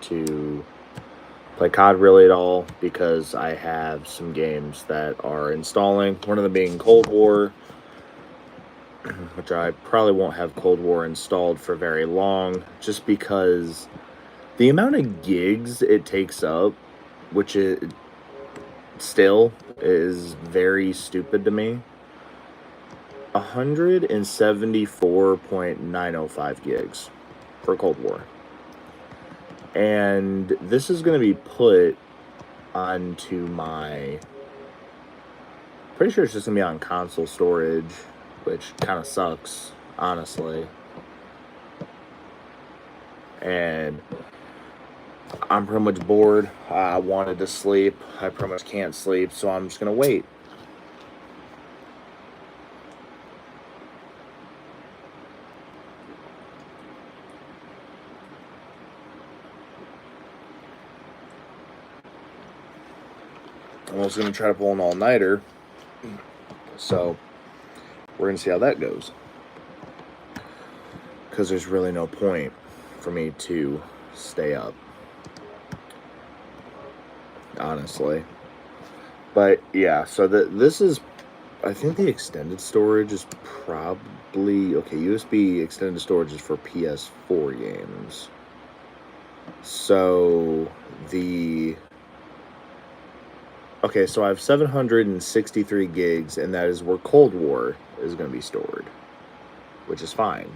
to play COD really at all because I have some games that are installing. One of them being Cold War, which I probably won't have Cold War installed for very long, just because the amount of gigs it takes up, which it still is very stupid to me. 174.905 gigs for Cold War. And this is going to be put onto my... Pretty sure it's just going to be on console storage, which kind of sucks, honestly. And I'm pretty much bored. I wanted to sleep. I pretty much can't sleep, so I'm just going to wait. I'm also going to try to pull an all-nighter. So, we're going to see how that goes. Because there's really no point for me to stay up. Honestly. But, yeah, so this is... I think the extended storage is probably... Okay, USB extended storage is for PS4 games. So, the... Okay, so I have 763 gigs, and that is where Cold War is going to be stored, which is fine.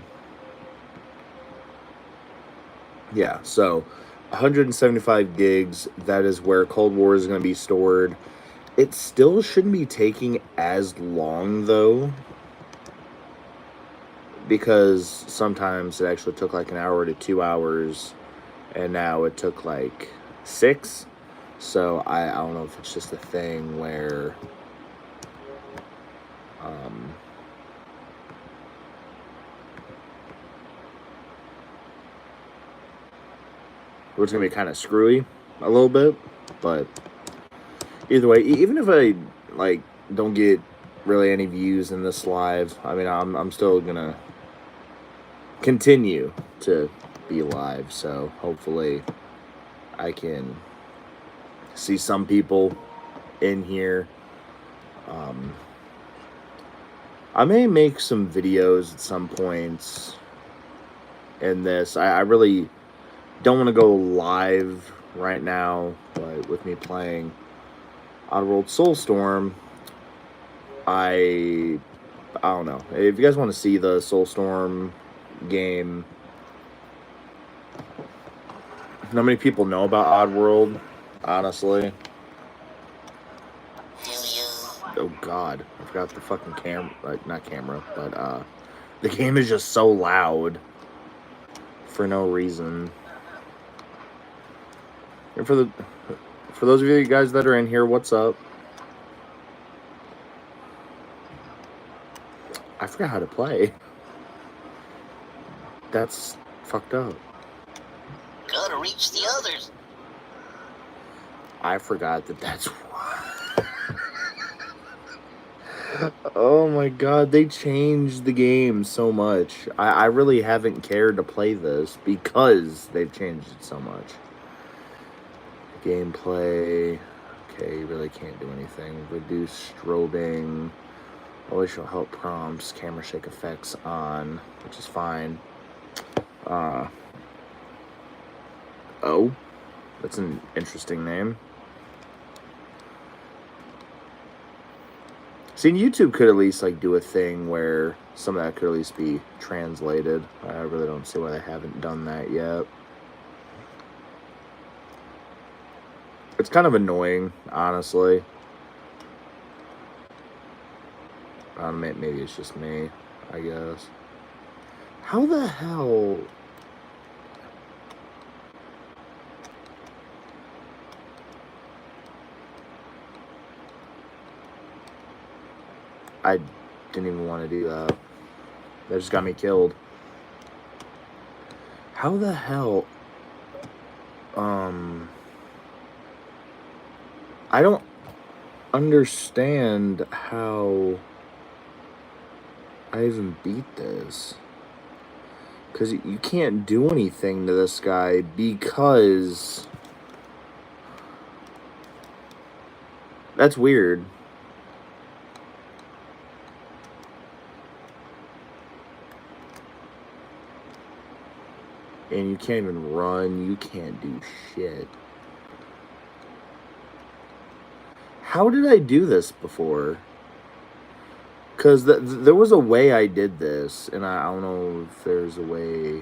Yeah, so 175 gigs, that is where Cold War is going to be stored. It still shouldn't be taking as long, though, because sometimes it actually took like an hour to 2 hours, and now it took like 6. So I don't know if it's just a thing where it's going to be kind of screwy a little bit. But either way, even if I like don't get really any views in this live, I mean, I'm still going to continue to be live. So hopefully I can see some people in here. I may make some videos at some points in this. I really don't want to go live right now, but with me playing Oddworld Soulstorm, I don't know. If you guys want to see the Soulstorm game, not many people know about Oddworld, honestly. Oh god, I forgot the fucking camera, like not camera, but the game is just so loud for no reason. And for those of you guys that are in here, what's up? I forgot how to play. That's fucked up. Gotta reach the others. I forgot that's Oh my god, they changed the game so much. I really haven't cared to play this because they've changed it so much. Gameplay. Okay, you really can't do anything. Reduce strobing. Always show help prompts. Camera shake effects on, which is fine. Oh, that's an interesting name. See, YouTube could at least like do a thing where some of that could at least be translated. I really don't see why they haven't done that yet. It's kind of annoying, honestly. Maybe it's just me, I guess. How the hell... I didn't even want to do that. That just got me killed. How the hell... I don't understand how I even beat this. Because you can't do anything to this guy because... That's weird. And you can't even run. You can't do shit. How did I do this before? Because there was a way I did this, and I don't know if there's a way...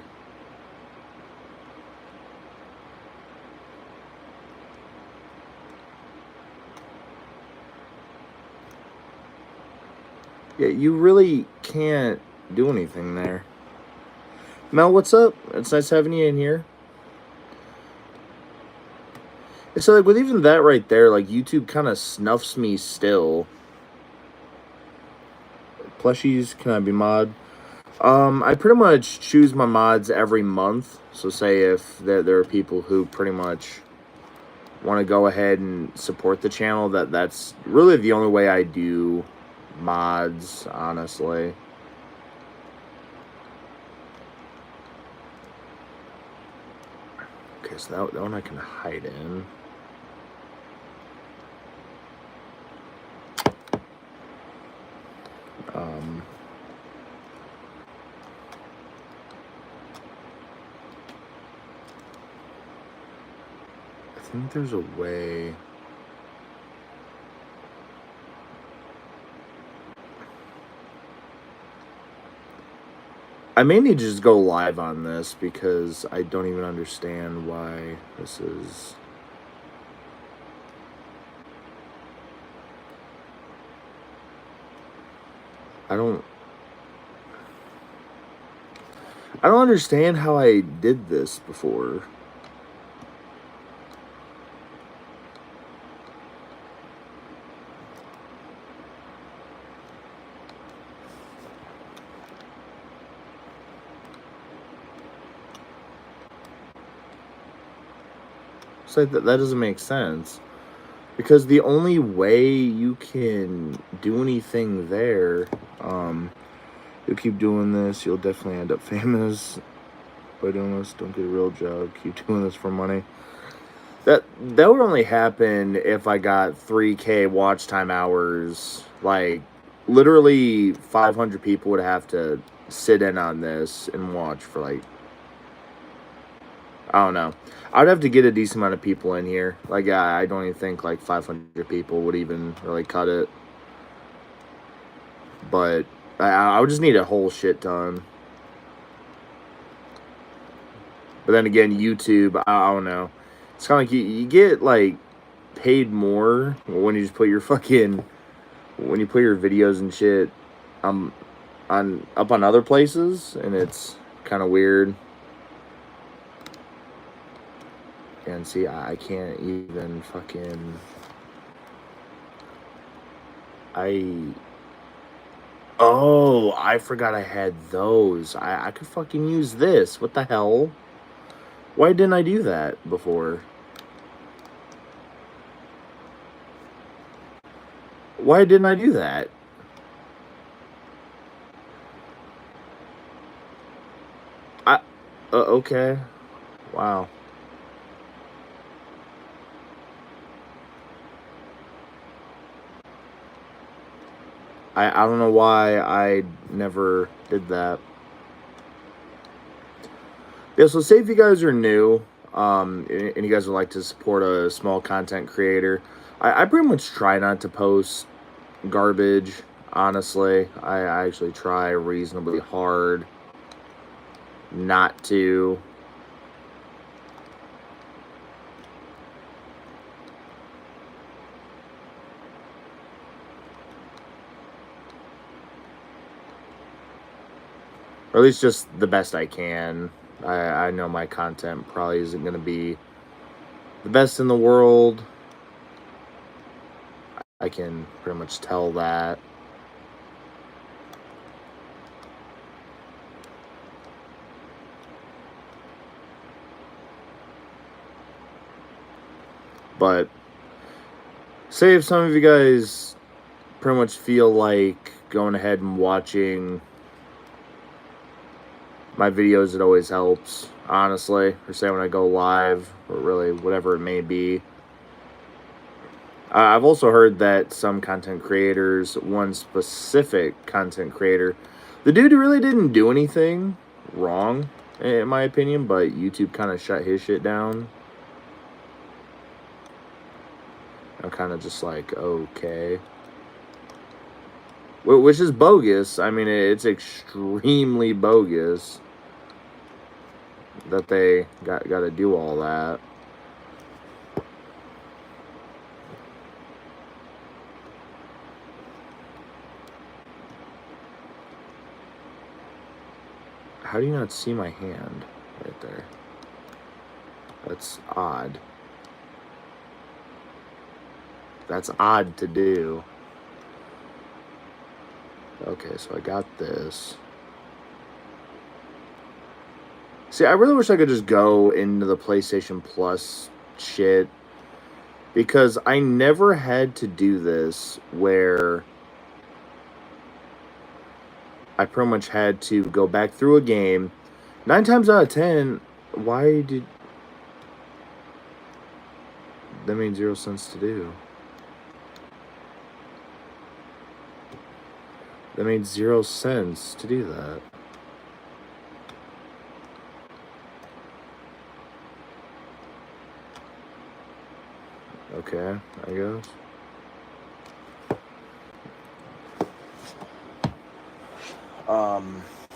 Yeah, you really can't do anything there. Mel, what's up? It's nice having you in here. And so, like, with even that right there, like, YouTube kind of snuffs me still. Plushies, can I be mod? I pretty much choose my mods every month. So, say if there are people who pretty much want to go ahead and support the channel, that's really the only way I do mods, honestly. Okay, so that one I can hide in. I think there's a way. I may need to just go live on this because I don't even understand why this is... I don't understand how I did this before. It's like that doesn't make sense. Because the only way you can do anything there, you'll keep doing this, you'll definitely end up famous by doing this. Don't get a real job. Keep doing this for money. That would only happen if I got 3K watch time hours. Like, literally 500 people would have to sit in on this and watch for, like, I don't know. I would have to get a decent amount of people in here. Like, I don't even think, like, 500 people would even really cut it. But I would just need a whole shit ton. But then again, YouTube, I don't know. It's kind of like you get, like, paid more when you just put your fucking... When you put your videos and shit up on other places, and it's kind of weird. And see, I can't even fucking... Oh, I forgot I had those. I could fucking use this. What the hell? Why didn't I do that before? Why didn't I do that? Okay. Wow. I don't know why I never did that. Yeah, so say if you guys are new, and you guys would like to support a small content creator, I pretty much try not to post garbage, honestly. I actually try reasonably hard not to. Or at least just the best I can. I know my content probably isn't going to be the best in the world. I can pretty much tell that. But say if some of you guys pretty much feel like going ahead and watching my videos, it always helps, honestly. Or say when I go live, or really whatever it may be. I've also heard that some content creators, one specific content creator, the dude really didn't do anything wrong, in my opinion, but YouTube kind of shut his shit down. I'm kind of just like, okay. Which is bogus. I mean, it's extremely bogus that they got to do all that. How do you not see my hand right there? That's odd. That's odd to do. Okay, so I got this. See, I really wish I could just go into the PlayStation Plus shit, because I never had to do this where I pretty much had to go back through a game. 9 times out of 10, why did... That made 0 sense to do. That made 0 sense to do that. Okay, I guess.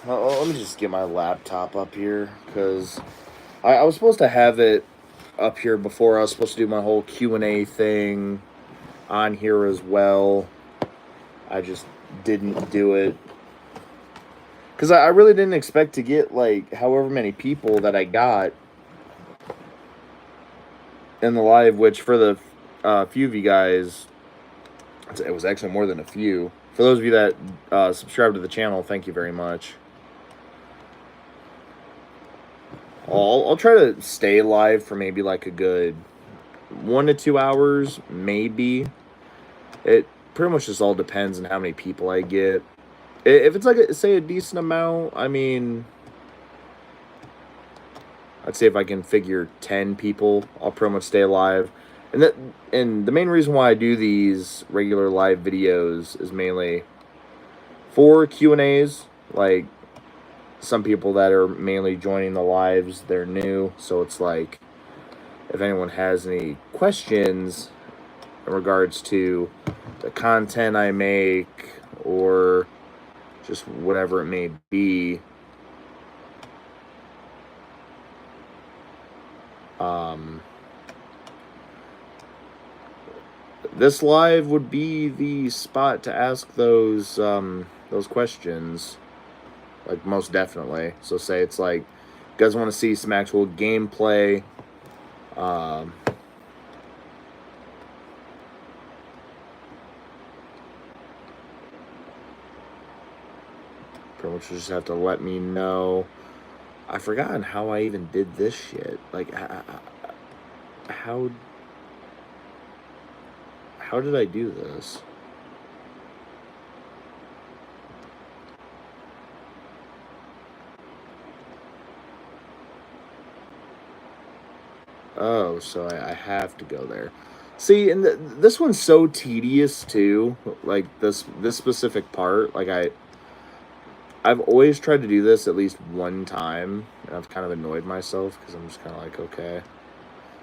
Well, let me just get my laptop up here, because I was supposed to have it up here before. I was supposed to do my whole Q&A thing on here as well. I just didn't do it, because I really didn't expect to get, like, however many people that I got in the live, which for the few of you guys, it was actually more than a few. For those of you that subscribe to the channel, thank you very much. I'll try to stay live for maybe like a good 1 to 2 hours, maybe. It pretty much just all depends on how many people I get. If it's like, say, a decent amount, I mean, I'd say if I can figure 10 people, I'll pretty much stay alive. And the main reason why I do these regular live videos is mainly for Q&As. Like, some people that are mainly joining the lives, they're new, so it's like, if anyone has any questions in regards to the content I make, or just whatever it may be, this live would be the spot to ask those questions, like, most definitely. So say it's like, you guys want to see some actual gameplay, pretty much just have to let me know. I've forgotten how I even did this shit. Like, how did I do this? Oh, so I have to go there. See, and this one's so tedious too. Like, this specific part. Like, I've always tried to do this at least one time, and I've kind of annoyed myself, because I'm just kind of like, okay,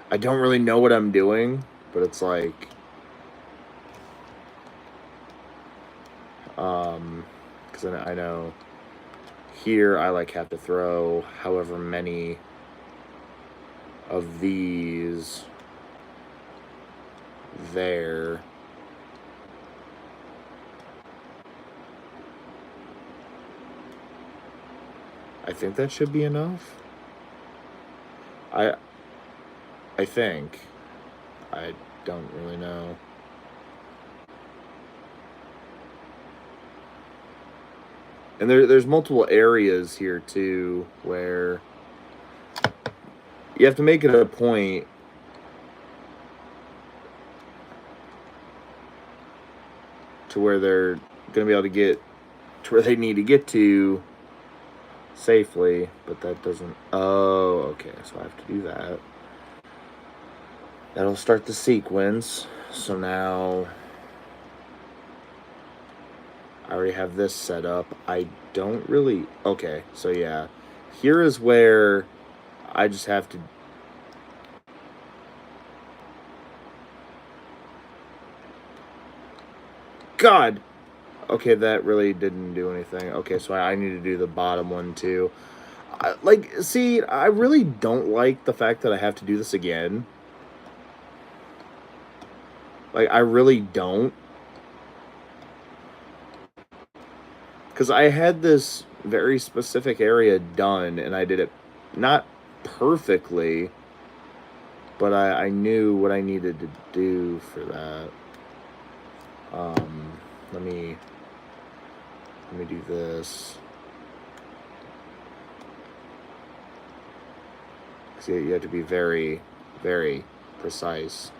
I don't really know what I'm doing, but it's like, because I know here I like have to throw however many of these there. I think that should be enough. I think. I don't really know. And there's multiple areas here too where you have to make it a point to where they're going to be able to get to where they need to get to safely, but that doesn't... Oh, okay, so I have to do that. That'll start the sequence. So now I already have this set up. I don't really... Okay, so yeah. Here is where I just have to... God! Okay, that really didn't do anything. Okay, so I need to do the bottom one too. See, I really don't like the fact that I have to do this again. Like, I really don't. Because I had this very specific area done, and I did it not perfectly, but I knew what I needed to do for that. Let me do this. See, you have to be very, very precise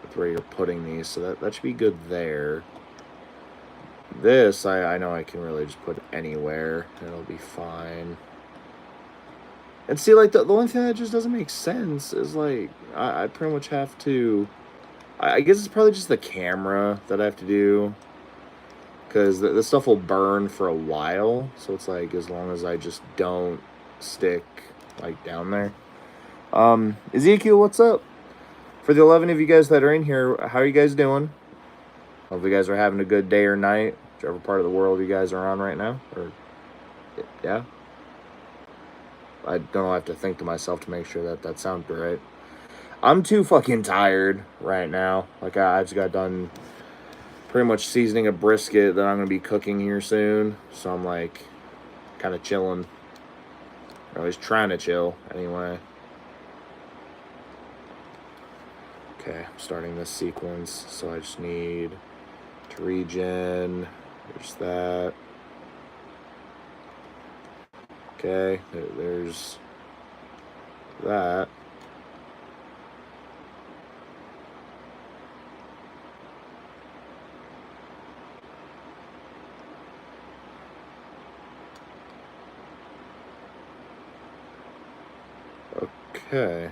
with where you're putting these, so that should be good there. This, I know I can really just put anywhere, and it'll be fine. And see, like, the only thing that just doesn't make sense is, like, I pretty much have to... I guess it's probably just the camera that I have to do. Because the stuff will burn for a while, so it's like, as long as I just don't stick, like, down there. Ezekiel, what's up? For the 11 of you guys that are in here, how are you guys doing? Hope you guys are having a good day or night, whichever part of the world you guys are on right now. Or, yeah. I don't know, I have to think to myself to make sure that sounds right. I'm too fucking tired right now. Like, I just got done pretty much seasoning a brisket that I'm going to be cooking here soon. So I'm, like, kind of chilling. Or at least trying to chill, anyway. Okay, I'm starting this sequence, so I just need to regen. There's that. Okay, there's that. Okay.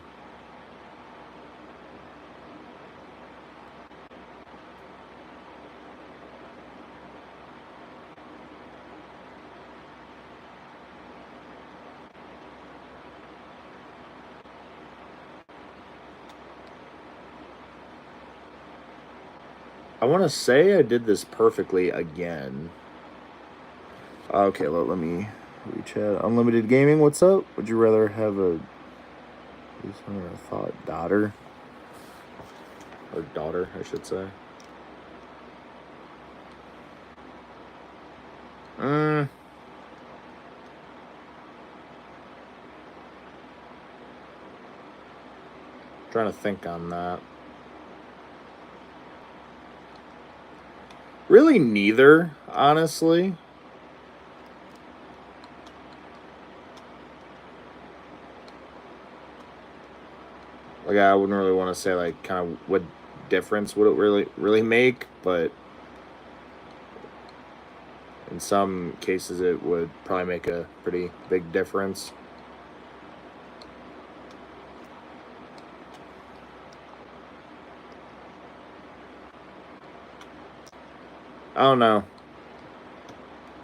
I want to say I did this perfectly again. Okay, let me rechat. Unlimited Gaming, what's up? Would you rather have a thought daughter? Or daughter, I should say. Trying to think on that. Really neither, honestly. Like, I wouldn't really want to say, like, kind of what difference would it really make, but in some cases it would probably make a pretty big difference. I don't know.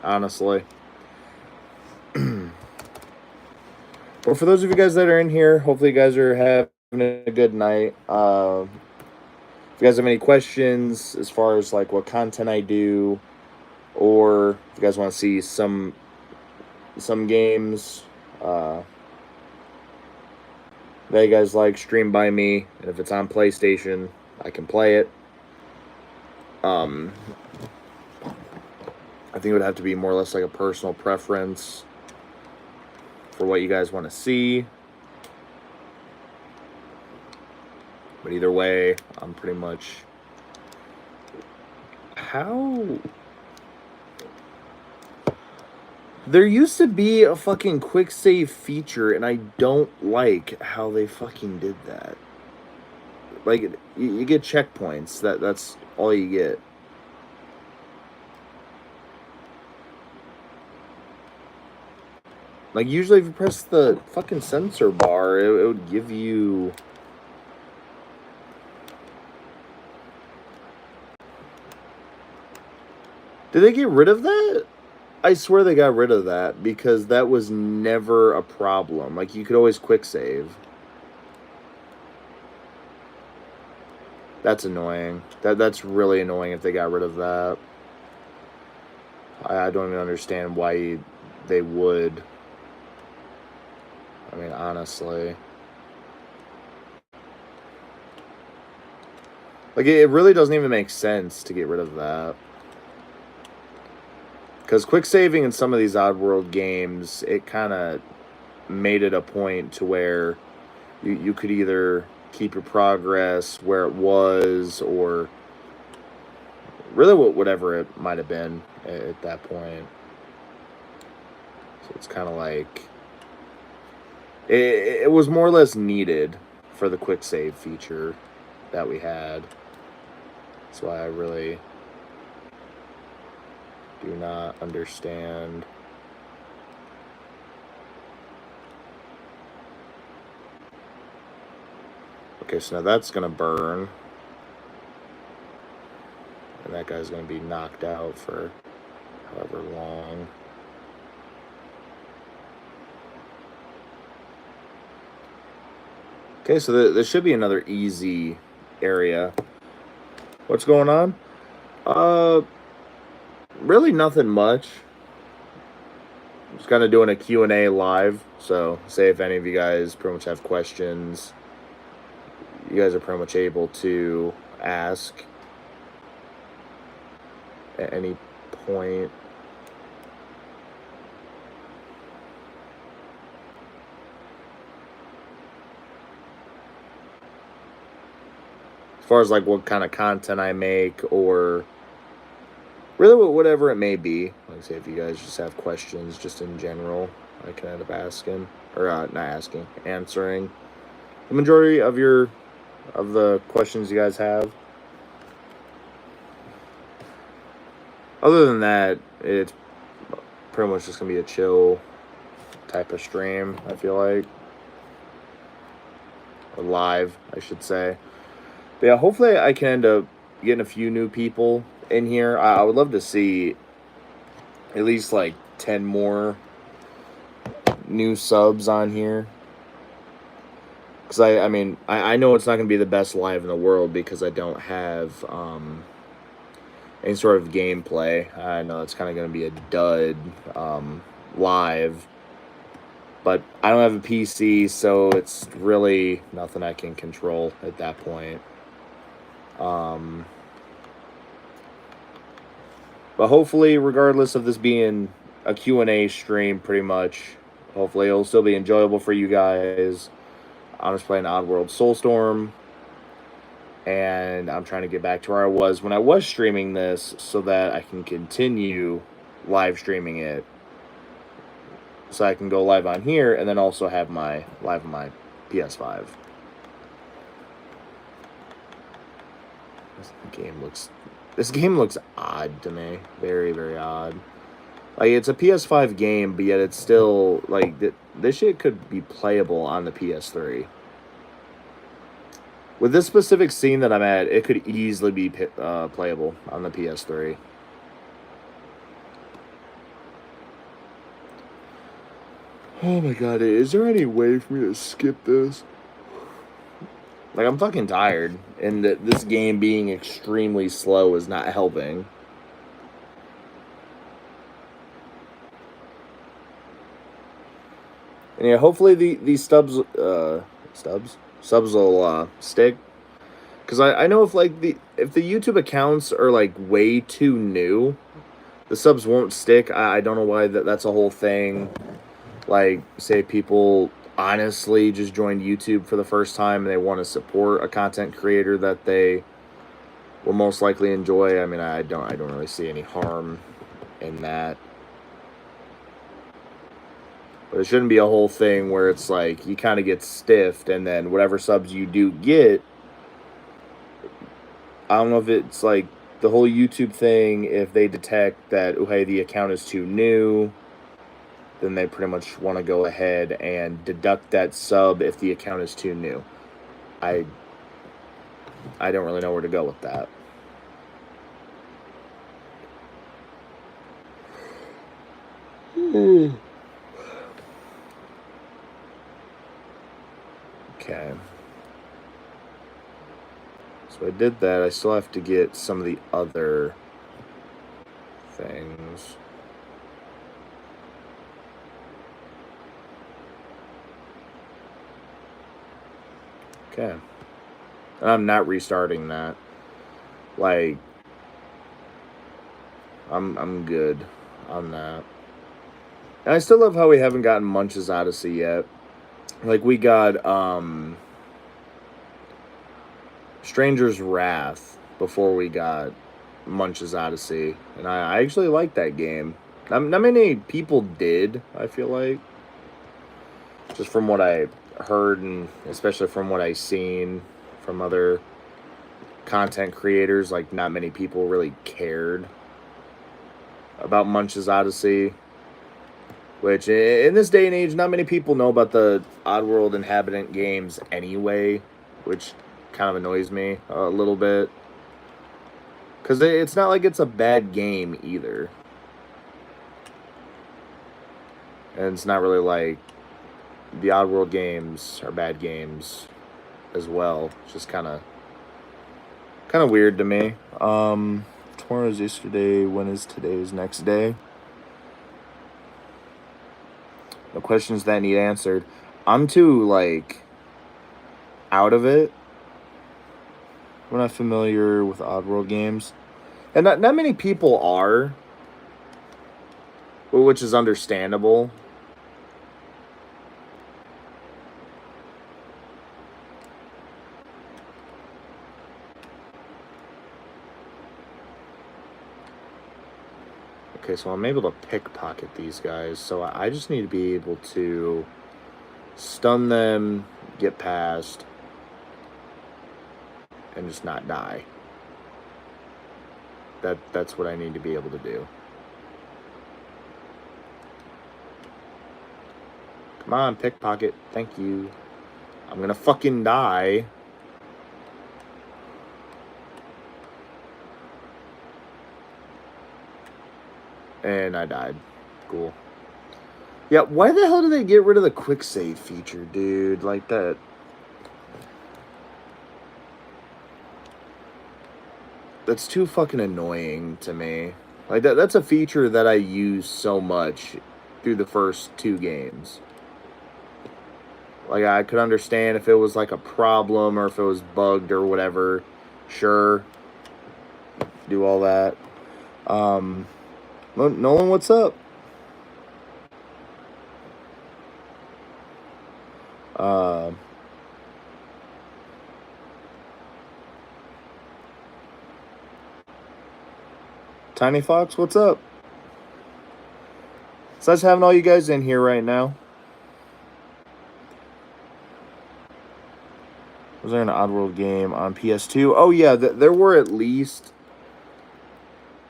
Honestly. Well, for those of you guys that are in here, hopefully you guys are having a good night. If you guys have any questions as far as, like, what content I do, or if you guys want to see some games that you guys like streamed by me, and if it's on PlayStation, I can play it. I think it would have to be more or less like a personal preference for what you guys want to see. But either way, I'm pretty much... How... There used to be a fucking quick save feature, and I don't like how they fucking did that. Like, you get checkpoints. That's all you get. Like, usually if you press the fucking sensor bar, it would give you... Did they get rid of that? I swear they got rid of that because that was never a problem. Like, you could always quick save. That's annoying. That's really annoying if they got rid of that. I don't even understand why they would. I mean, honestly. Like, it really doesn't even make sense to get rid of that. Because quick saving in some of these Oddworld games, it kind of made it a point to where you could either keep your progress where it was or really whatever it might have been at that point. So it's kind of like it was more or less needed for the quick save feature that we had. That's why I really do not understand. Okay, so now that's going to burn. And that guy's going to be knocked out for however long. Okay, so there should be another easy area. What's going on? Really nothing much. Just kind of doing a Q&A live. So, say if any of you guys pretty much have questions, you guys are pretty much able to ask at any point. As far as like what kind of content I make or really whatever it may be. Like I say, if you guys just have questions just in general, I can end up asking or not asking, answering the majority of the questions you guys have. Other than that, it's pretty much just gonna be a chill type of stream, I feel like. Or live, I should say. But yeah, hopefully I can end up getting a few new people in here. I would love to see at least like 10 more new subs on here. Because I mean, I know it's not going to be the best live in the world because I don't have any sort of gameplay. I know it's kind of going to be a dud live. But I don't have a PC, so it's really nothing I can control at that point. But hopefully, regardless of this being a Q&A stream, pretty much, hopefully it'll still be enjoyable for you guys. I'm just playing Oddworld Soulstorm, and I'm trying to get back to where I was when I was streaming this so that I can continue live streaming it. So I can go live on here and then also have my live on my PS5. This game looks odd to me. Very, very odd. Like, it's a PS5 game, but yet it's still, like, this shit could be playable on the PS3. With this specific scene that I'm at, it could easily be playable on the PS3. Oh my god, is there any way for me to skip this? Like, I'm fucking tired, and this game being extremely slow is not helping. And yeah, hopefully these subs will stick. Because I know if the YouTube accounts are like way too new, the subs won't stick. I don't know why that's a whole thing. Like, say people honestly just joined YouTube for the first time and they want to support a content creator that they will most likely enjoy. I mean, I don't really see any harm in that. But it shouldn't be a whole thing where it's like you kind of get stiffed and then whatever subs you do get, I don't know if it's like the whole YouTube thing, if they detect that, oh, hey, the account is too new, then they pretty much want to go ahead and deduct that sub if the account is too new. I don't really know where to go with that. Okay. So I did that. I still have to get some of the other things. Okay. And I'm not restarting that. Like, I'm good on that. And I still love how we haven't gotten Munch's Odyssey yet. Like, we got Stranger's Wrath before we got Munch's Odyssey. And I actually like that game. Not many people did, I feel like. Just from what I heard, and especially from what I seen from other content creators, like, not many people really cared about Munch's Odyssey. Which, in this day and age, not many people know about the Oddworld Inhabitant games anyway, which kind of annoys me a little bit. Because it's not like it's a bad game either. And it's not really like the Oddworld games are bad games as well. It's just kind of weird to me. Tomorrow is yesterday. When is today's next day? No questions that need answered. I'm too, like, out of it. We're not familiar with Oddworld games. And not many people are, which is understandable. Okay, so I'm able to pickpocket these guys, so I just need to be able to stun them, get past, and just not die. That's what I need to be able to do. Come on, pickpocket. Thank you. I'm gonna fucking die. And I died. Cool. Yeah, why the hell did they get rid of the quick save feature, dude? Like that. That's too fucking annoying to me. Like that's a feature that I use so much through the first 2 games. Like, I could understand if it was like a problem or if it was bugged or whatever. Sure. Do all that. Nolan, what's up? Tiny Fox, what's up? So that's having all you guys in here right now. Was there an Oddworld game on PS2? Oh yeah, there were at least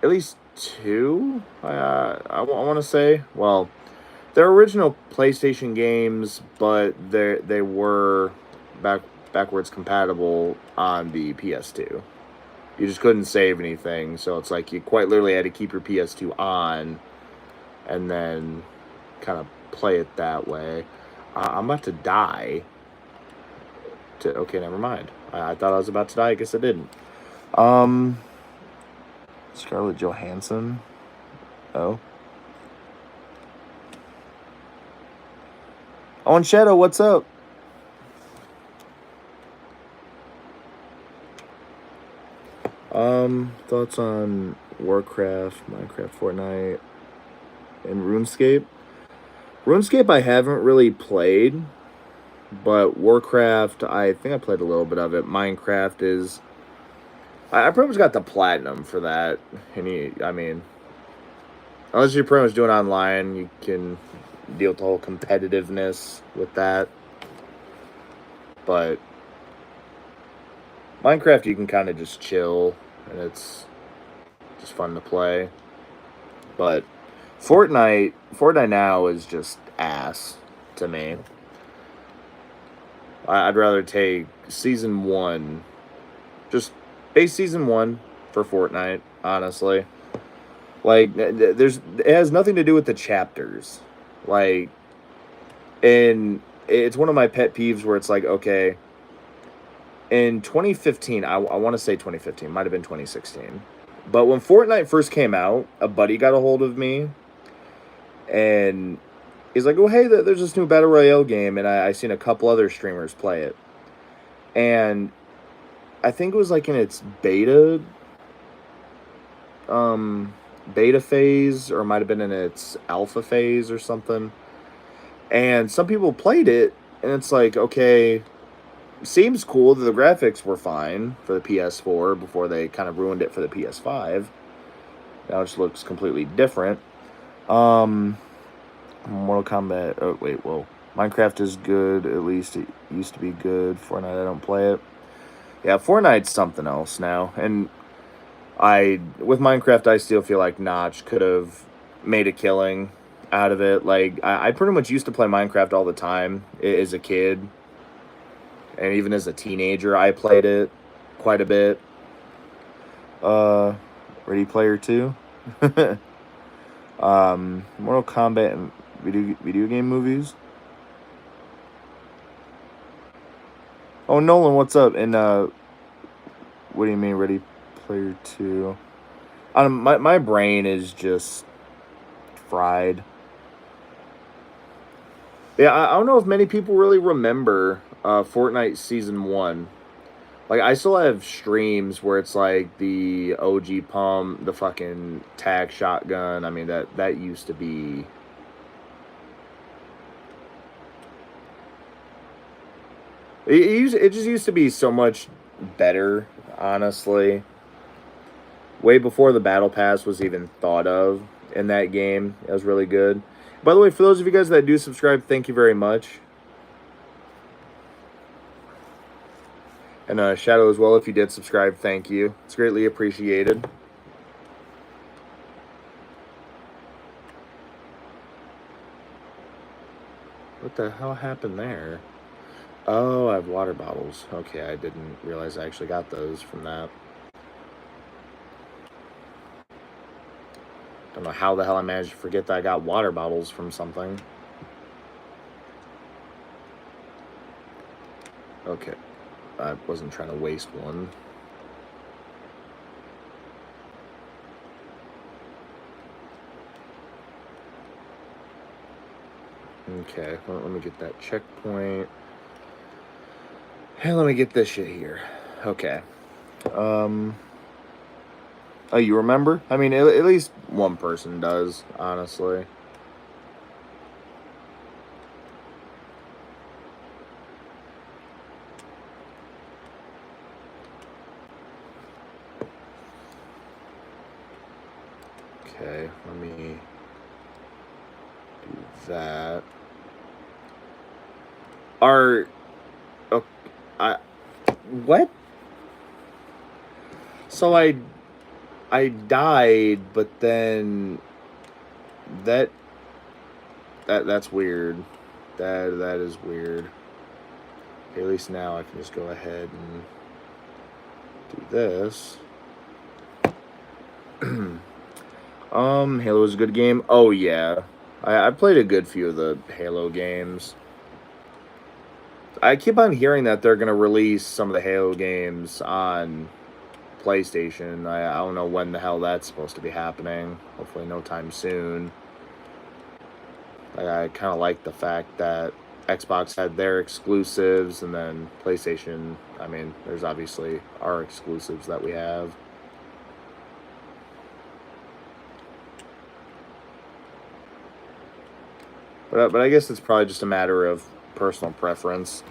2. I want to say. Well, they're original PlayStation games, but they were backwards compatible on the PS2. You just couldn't save anything, so it's like you quite literally had to keep your PS2 on and then kind of play it that way. I'm about to die. Okay, never mind. I thought I was about to die. I guess I didn't. Scarlett Johansson. Oh. On Shadow, what's up? Thoughts on Warcraft, Minecraft, Fortnite, and RuneScape? RuneScape I haven't really played, but Warcraft, I think I played a little bit of it. Minecraft is... I pretty much got the platinum for that. And I mean, unless you're pretty much doing online, you can deal with the whole competitiveness with that. But Minecraft, you can kind of just chill, and it's just fun to play. But Fortnite now is just ass to me. I'd rather take season 1, just base season 1 for Fortnite, honestly. Like, it has nothing to do with the chapters. Like, and it's one of my pet peeves where it's like, okay, in 2015, I want to say 2015, might have been 2016. But when Fortnite first came out, a buddy got a hold of me, and he's like, "Oh, hey, there's this new Battle Royale game," and I seen a couple other streamers play it. And I think it was like in its beta phase, or it might have been in its alpha phase or something. And some people played it, and it's like, okay, seems cool. The graphics were fine for the PS4 before they kind of ruined it for the PS5. Now it just looks completely different. Mortal Kombat. Oh wait, whoa. Minecraft is good. At least it used to be good. Fortnite, I don't play it. Yeah, Fortnite's something else now. And with Minecraft, I still feel like Notch could have made a killing out of it. Like, I pretty much used to play Minecraft all the time as a kid. And even as a teenager, I played it quite a bit. Ready Player 2. Mortal Kombat and video game movies. Oh, Nolan, what's up? And what do you mean Ready Player 2? My brain is just fried. Yeah, I don't know if many people really remember Fortnite Season 1. Like, I still have streams where it's like the OG pump, the fucking tag shotgun. I mean, that used to be... It just used to be so much better, honestly. Way before the Battle Pass was even thought of in that game. It was really good. By the way, for those of you guys that do subscribe, thank you very much. And Shadow as well, if you did subscribe, thank you. It's greatly appreciated. What the hell happened there? Oh, I have water bottles. Okay, I didn't realize I actually got those from that. Don't know how the hell I managed to forget that I got water bottles from something. Okay. I wasn't trying to waste one. Okay, well, let me get that checkpoint. Hey, let me get this shit here. Okay. Oh, you remember? I mean, at least one person does, honestly. Okay, let me do that. Oh, what? So I died, but then that's weird. That is weird. Okay, at least now I can just go ahead and do this. Halo is a good game. Oh yeah, I played a good few of the Halo games. I keep on hearing that they're gonna release some of the Halo games on PlayStation. I don't know when the hell that's supposed to be happening. Hopefully no time soon. I kind of like the fact that Xbox had their exclusives, and then PlayStation, I mean, there's obviously our exclusives that we have. But I guess it's probably just a matter of personal preference.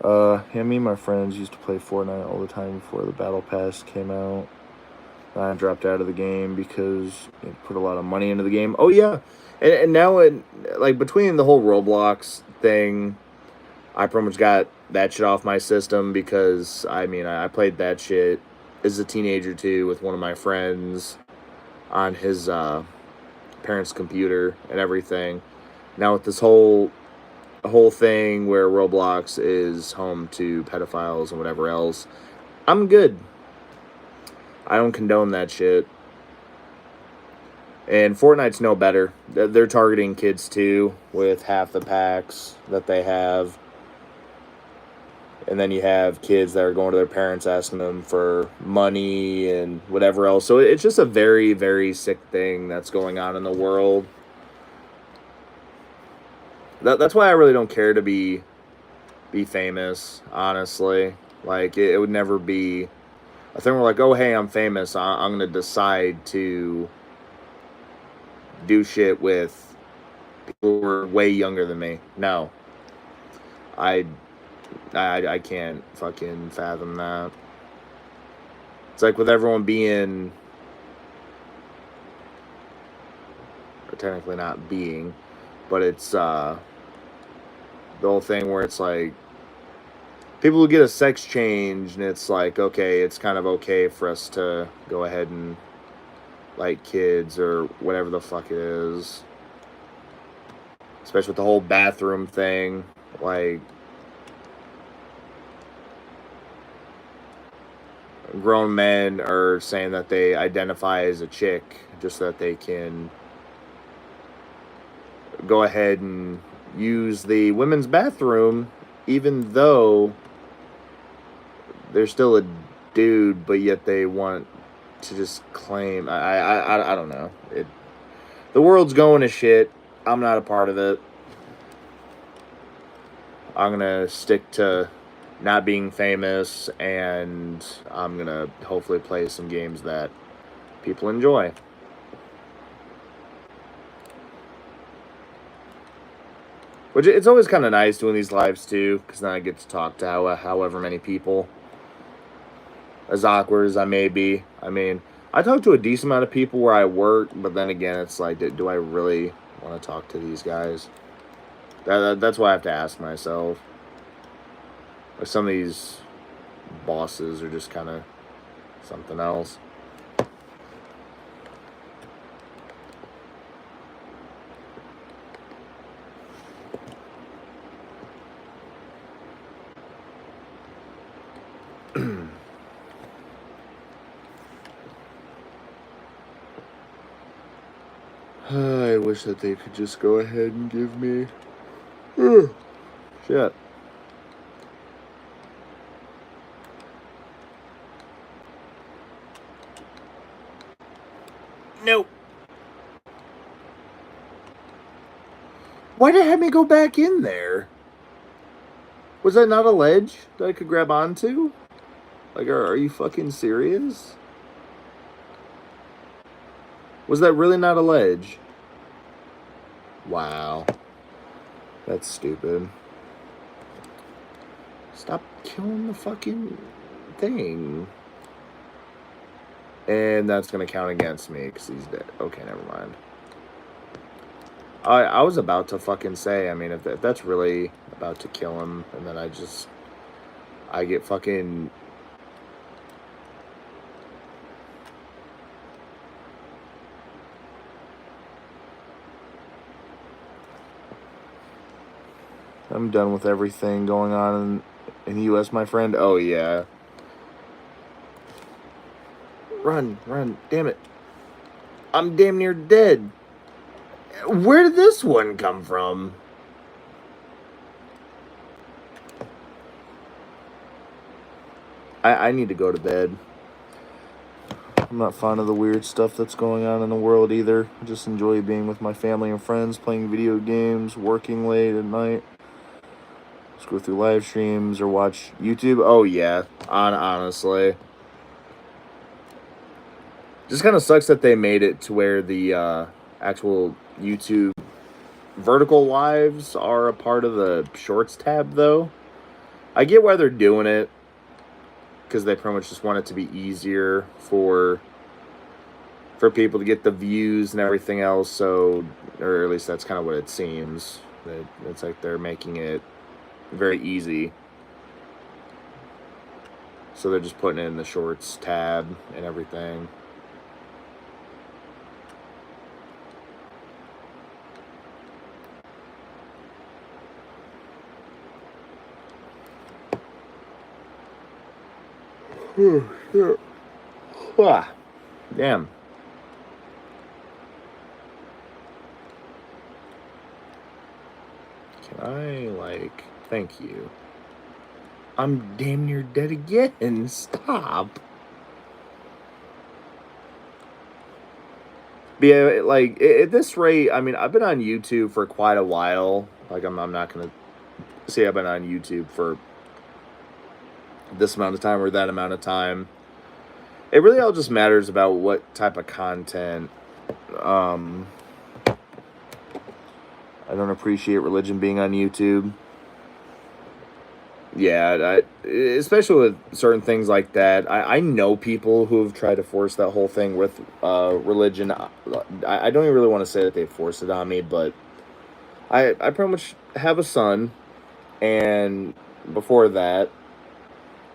Yeah, me and my friends used to play Fortnite all the time before the Battle Pass came out. I dropped out of the game because it put a lot of money into the game. Oh yeah, and now like between the whole Roblox thing, I pretty much got that shit off my system because I mean I played that shit as a teenager too with one of my friends on his parents' computer and everything. Now with this whole thing where Roblox is home to pedophiles and whatever else, I'm good. I don't condone that shit. And Fortnite's no better. They're targeting kids too with half the packs that they have. And then you have kids that are going to their parents asking them for money and whatever else. So it's just a very, very sick thing that's going on in the world. That's why I really don't care to be famous, honestly. Like, it would never be a thing where, like, oh, hey, I'm famous. I'm going to decide to do shit with people who are way younger than me. No. I can't fucking fathom that. It's like with everyone being, or technically not being, but it's the whole thing where it's like people who get a sex change, and it's like, okay, it's kind of okay for us to go ahead and like kids or whatever the fuck it is. Especially with the whole bathroom thing, like grown men are saying that they identify as a chick just so that they can go ahead and use the women's bathroom, even though they're still a dude, but yet they want to just claim. I don't know. The world's going to shit. I'm not a part of it. I'm gonna stick to not being famous, and I'm gonna hopefully play some games that people enjoy. Which, it's always kind of nice doing these lives too, because then I get to talk to however many people. As awkward as I may be. I mean, I talk to a decent amount of people where I work, but then again, it's like, do I really want to talk to these guys? That's why I have to ask myself. Like, some of these bosses are just kind of something else. I wish that they could just go ahead and give me... shit. Nope. Why did it have me go back in there? Was that not a ledge that I could grab onto? Like, are you fucking serious? Was that really not a ledge? Wow. That's stupid. Stop killing the fucking thing. And that's going to count against me because he's dead. Okay, never mind. I was about to fucking say, I mean, if that's really about to kill him, and then I get fucking... I'm done with everything going on in the U.S., my friend. Oh, yeah. Run, damn it. I'm damn near dead. Where did this one come from? I need to go to bed. I'm not fond of the weird stuff that's going on in the world either. I just enjoy being with my family and friends, playing video games, working late at night. Just go through live streams or watch YouTube. Oh, yeah. Honestly. Just kind of sucks that they made it to where the actual YouTube vertical lives are a part of the Shorts tab, though. I get why they're doing it, because they pretty much just want it to be easier for people to get the views and everything else. So, or at least that's kind of what it seems. It's like they're making it very easy. So they're just putting it in the Shorts tab and everything. Ah, damn. Can I, like, thank you. I'm damn near dead again. Stop. But yeah, like, at this rate, I mean, I've been on YouTube for quite a while. Like, I'm not going to say I've been on YouTube for this amount of time or that amount of time. It really all just matters about what type of content. Um, I don't appreciate religion being on YouTube. Yeah, especially with certain things like that. I know people who have tried to force that whole thing with religion. I don't even really want to say that they forced it on me, but I pretty much have a son, and before that,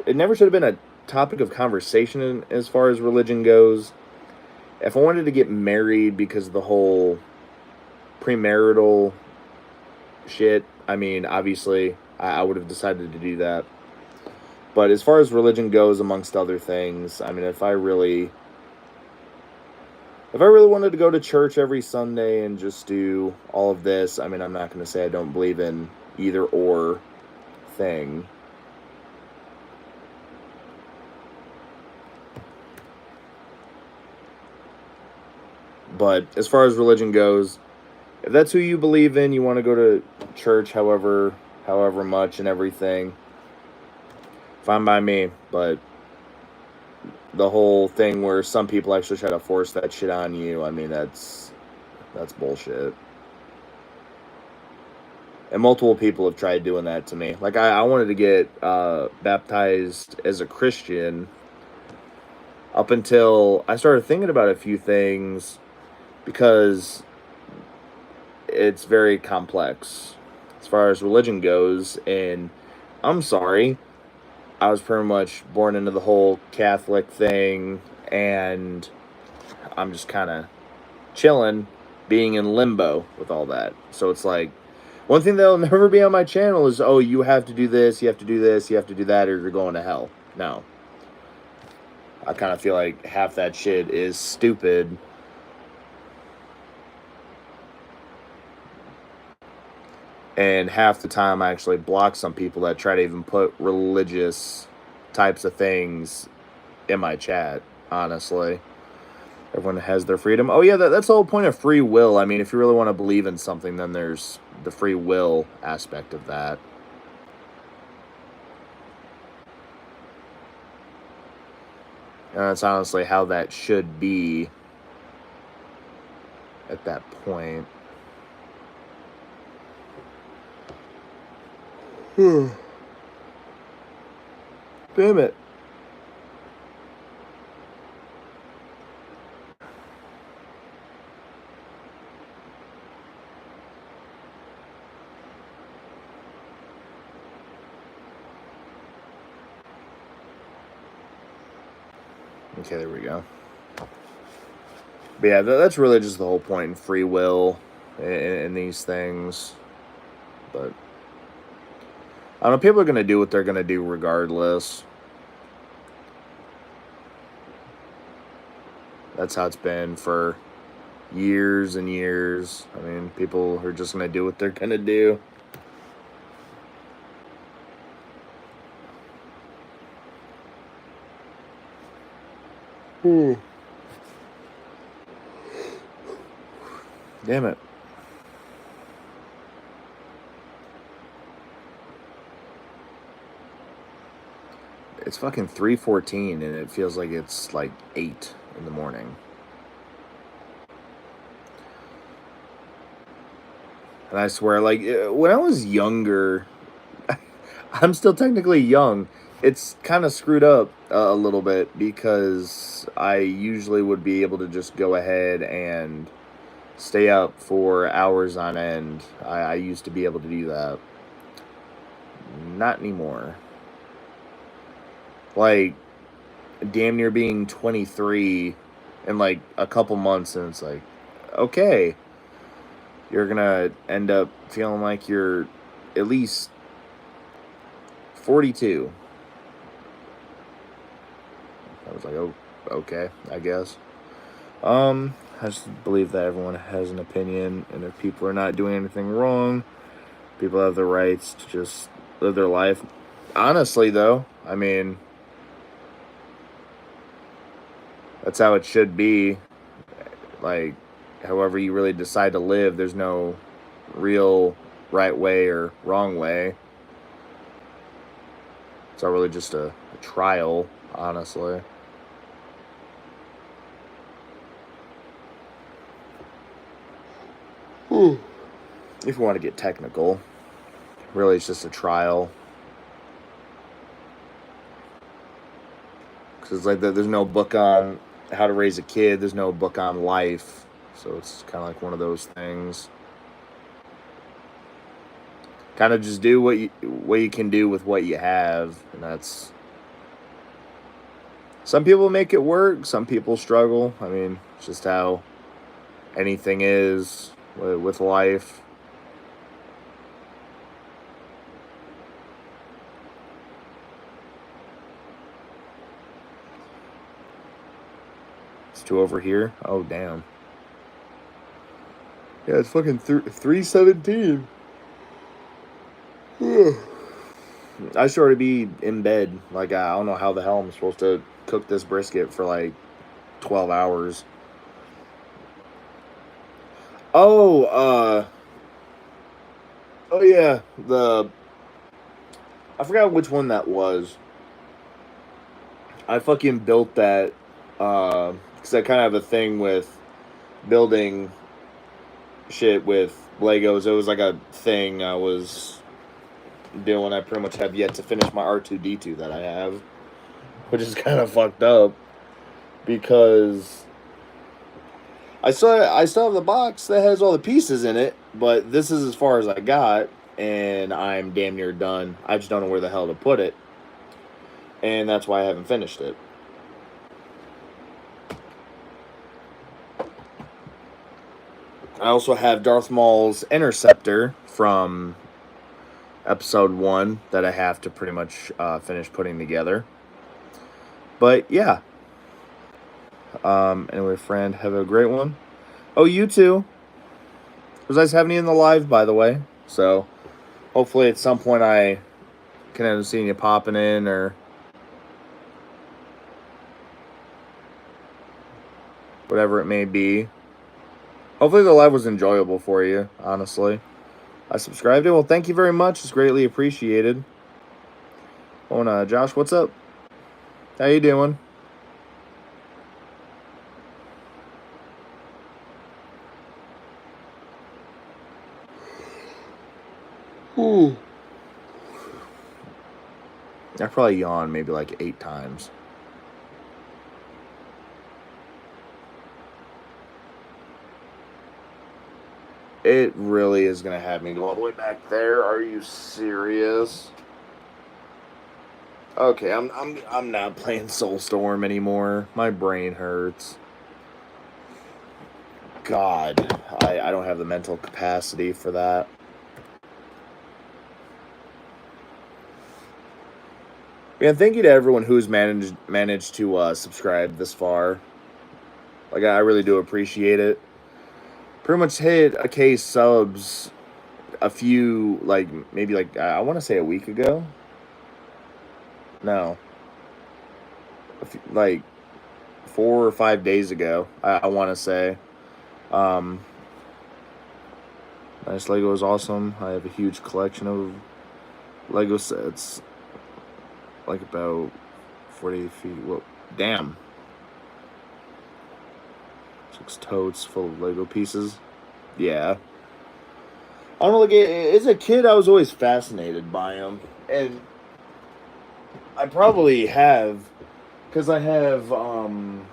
it never should have been a topic of conversation as far as religion goes. If I wanted to get married because of the whole premarital shit, I mean, obviously, I would have decided to do that. But as far as religion goes, amongst other things, I mean, if I really wanted to go to church every Sunday and just do all of this, I mean, I'm not going to say I don't believe in either or thing. But as far as religion goes, if that's who you believe in, you want to go to church however much and everything, fine by me. But the whole thing where some people actually try to force that shit on you, I mean, that's bullshit. And multiple people have tried doing that to me. Like, I wanted to get baptized as a Christian up until I started thinking about a few things because it's very complex as far as religion goes. And I'm sorry, I was pretty much born into the whole Catholic thing, and I'm just kind of chilling, being in limbo with all that. So it's like, one thing that'll never be on my channel is, oh, you have to do this, you have to do this, you have to do that, or you're going to hell. No. I kind of feel like half that shit is stupid. And half the time I actually block some people that try to even put religious types of things in my chat, honestly. Everyone has their freedom. Oh, yeah, that's the whole point of free will. I mean, if you really want to believe in something, then there's the free will aspect of that. And that's honestly how that should be at that point. Damn it. Okay, there we go. But yeah, that's really just the whole point in free will in these things. But I don't know, people are going to do what they're going to do regardless. That's how it's been for years and years. I mean, people are just going to do what they're going to do. Damn it. It's fucking 3:14 and it feels like it's like 8 in the morning. And I swear, like, when I was younger, I'm still technically young. It's kind of screwed up a little bit because I usually would be able to just go ahead and stay up for hours on end. I used to be able to do that. Not anymore. Like, damn near being 23 in like a couple months, and it's like, okay, you're gonna end up feeling like you're at least 42. I was like, oh, okay, I guess. I just believe that everyone has an opinion, and if people are not doing anything wrong, people have the rights to just live their life. Honestly, though, I mean, that's how it should be. Like, however you really decide to live, there's no real right way or wrong way. It's all really just a trial, honestly. If you want to get technical, really it's just a trial. Because it's like there's no book on how to raise a kid, there's no book on life. So it's kind of like one of those things. Kind of just do what you can do with what you have, and that's. Some people make it work, some people struggle. I mean, it's just how anything is with life. It's two over here. Oh damn. Yeah, it's fucking 3:17. I should already be in bed. Like I don't know how the hell I'm supposed to cook this brisket for like 12 hours. Oh, oh yeah, I forgot which one that was. I fucking built that because I kind of have a thing with building shit with Legos. It was like a thing I was doing. I pretty much have yet to finish my R2D2 that I have, which is kind of fucked up because I still have the box that has all the pieces in it, but this is as far as I got, and I'm damn near done. I just don't know where the hell to put it, and that's why I haven't finished it. I also have Darth Maul's Interceptor from episode 1 that I have to pretty much finish putting together. But yeah. Anyway, friend, have a great one. Oh, you too. It was nice having you in the live, by the way. So hopefully at some point I can end up seeing you popping in or whatever it may be. Hopefully the live was enjoyable for you, honestly. I subscribed it. Well, thank you very much. It's greatly appreciated. Oh, Josh, what's up? How you doing? Ooh. I probably yawned maybe like 8 times. It really is going to have me go all the way back there. Are you serious? Okay, I'm not playing Soulstorm anymore. My brain hurts. God, I don't have the mental capacity for that. And thank you to everyone who's managed to subscribe this far. Like I really do appreciate it. Pretty much hit a K subs a few maybe I want to say a week ago. No, like 4 or 5 days ago. I want to say. Nice Lego is awesome. I have a huge collection of Lego sets. Like about 40 feet. Whoa, damn. 6 totes full of Lego pieces. Yeah. I don't know, like, as a kid, I was always fascinated by them. And I probably have, because I have, the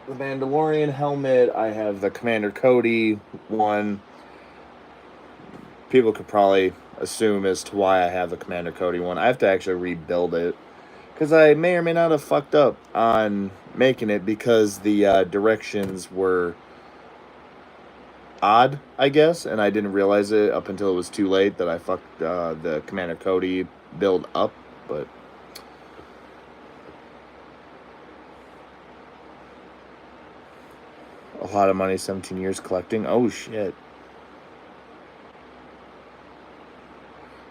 Mandalorian helmet, I have the Commander Cody one. People could probably assume as to why I have the Commander Cody one. I have to actually rebuild it. Because I may or may not have fucked up on making it because the directions were odd, I guess, and I didn't realize it up until it was too late that I fucked the Commander Cody build up, but A lot of money, 17 years collecting. Oh, shit.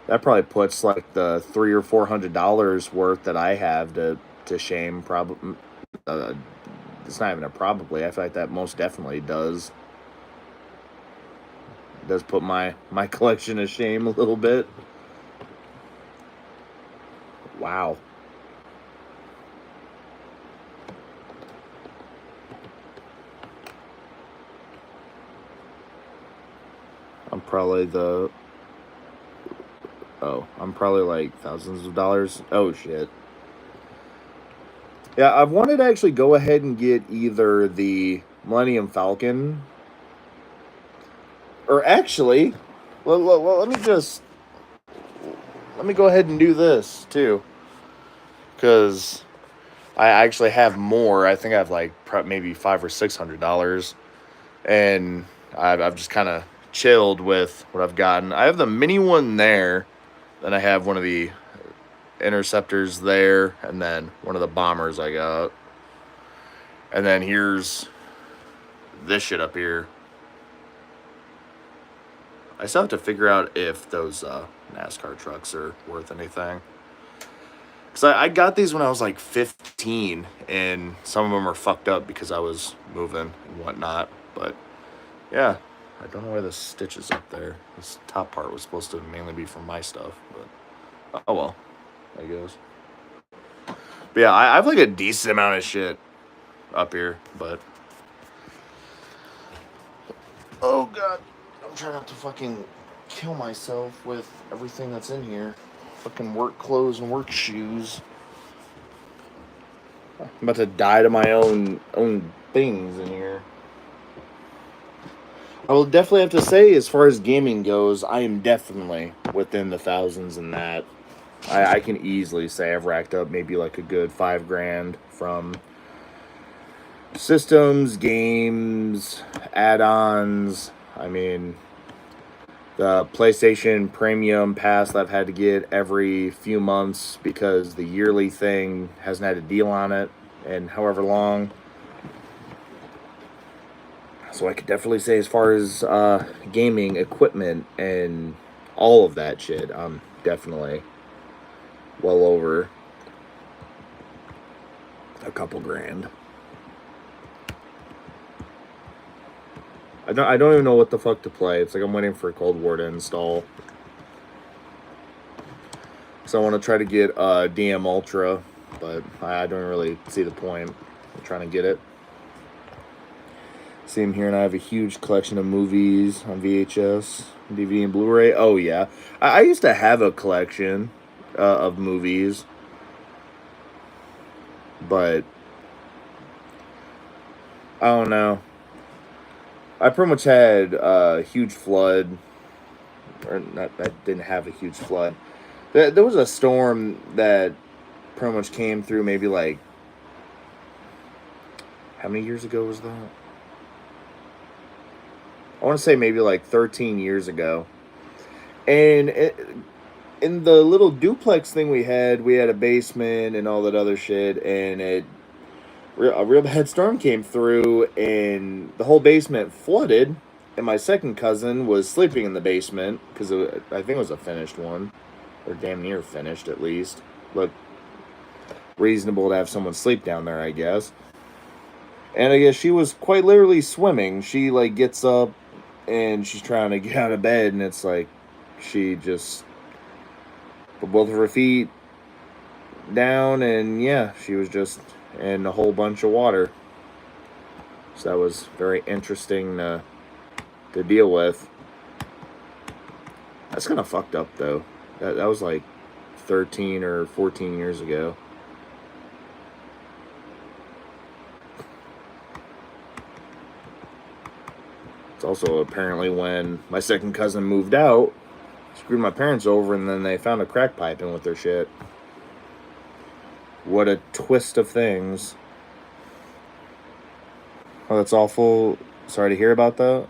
That probably puts like the $300 or $400 worth that I have to shame. Probably, it's not even a probably. I feel like that most definitely does. It does put my collection to shame a little bit. Wow. I'm probably I'm probably like thousands of dollars. Oh, shit. Yeah, I've wanted to actually go ahead and get either the Millennium Falcon or actually, let me go ahead and do this too. Because I actually have more. I think I have like maybe $500 or $600. And I've just kind of chilled with what I've gotten. I have the mini one there. Then I have one of the interceptors there, and then one of the bombers I got. And then here's this shit up here. I still have to figure out if those NASCAR trucks are worth anything. Because I got these when I was like 15, and some of them are fucked up because I was moving and whatnot. But yeah, I don't know why the stitch is up there. This top part was supposed to mainly be for my stuff, but oh well, there goes. But yeah, I have like a decent amount of shit up here, but oh god, I'm trying not to fucking kill myself with everything that's in here. Fucking work clothes and work shoes. I'm about to die to my own things in here. I will definitely have to say, as far as gaming goes, I am definitely within the thousands in that. I can easily say I've racked up maybe like a good $5,000 from systems, games, add-ons. I mean, the PlayStation Premium Pass that I've had to get every few months because the yearly thing hasn't had a deal on it in however long. So I could definitely say, as far as gaming equipment and all of that shit, I'm definitely well over a couple grand. I don't even know what the fuck to play. It's like I'm waiting for Cold War to install. So I want to try to get DM Ultra, but I don't really see the point of trying to get it. See him here, and I have a huge collection of movies on VHS, DVD, and Blu-ray. Oh yeah, I used to have a collection of movies, but I don't know. I pretty much had a huge flood, or not. I didn't have a huge flood. There was a storm that pretty much came through. Maybe like, how many years ago was that? I want to say maybe like 13 years ago. And in the little duplex thing we had a basement and all that other shit, and a real bad storm came through, and the whole basement flooded. And my second cousin was sleeping in the basement because I think it was a finished one, or damn near finished at least. Looked reasonable to have someone sleep down there, I guess. And I guess she was quite literally swimming. She like gets up and she's trying to get out of bed, and it's like she just put both of her feet down, and yeah, she was just in a whole bunch of water. So that was very interesting to deal with. That's kind of fucked up though. That was like 13 or 14 years ago. It's also apparently when my second cousin moved out, screwed my parents over, and then they found a crack pipe in with their shit. What a twist of things. Oh, that's awful. Sorry to hear about that.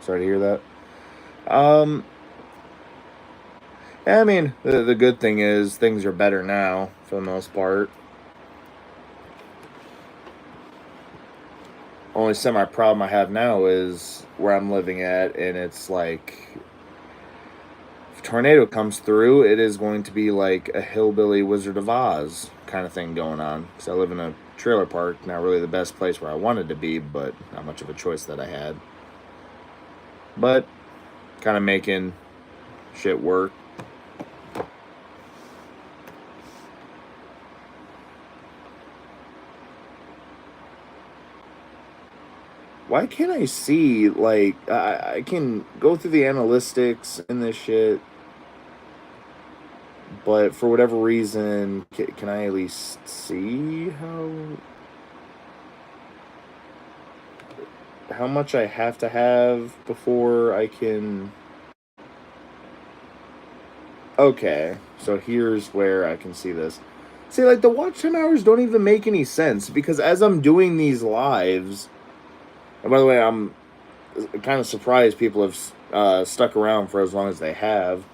Sorry to hear that. I mean, the good thing is things are better now for the most part. Only semi problem I have now is where I'm living at, and it's like if a tornado comes through, it is going to be like a hillbilly Wizard of Oz kind of thing going on. Because I live in a trailer park, not really the best place where I wanted to be, but not much of a choice that I had. But kind of making shit work. Why can't I see, like, I can go through the analytics in this shit, but for whatever reason, can I at least see how much I have to have before I can... Okay, so here's where I can see this. See, like, the watch time hours don't even make any sense, because as I'm doing these lives, and by the way, I'm kind of surprised people have stuck around for as long as they have,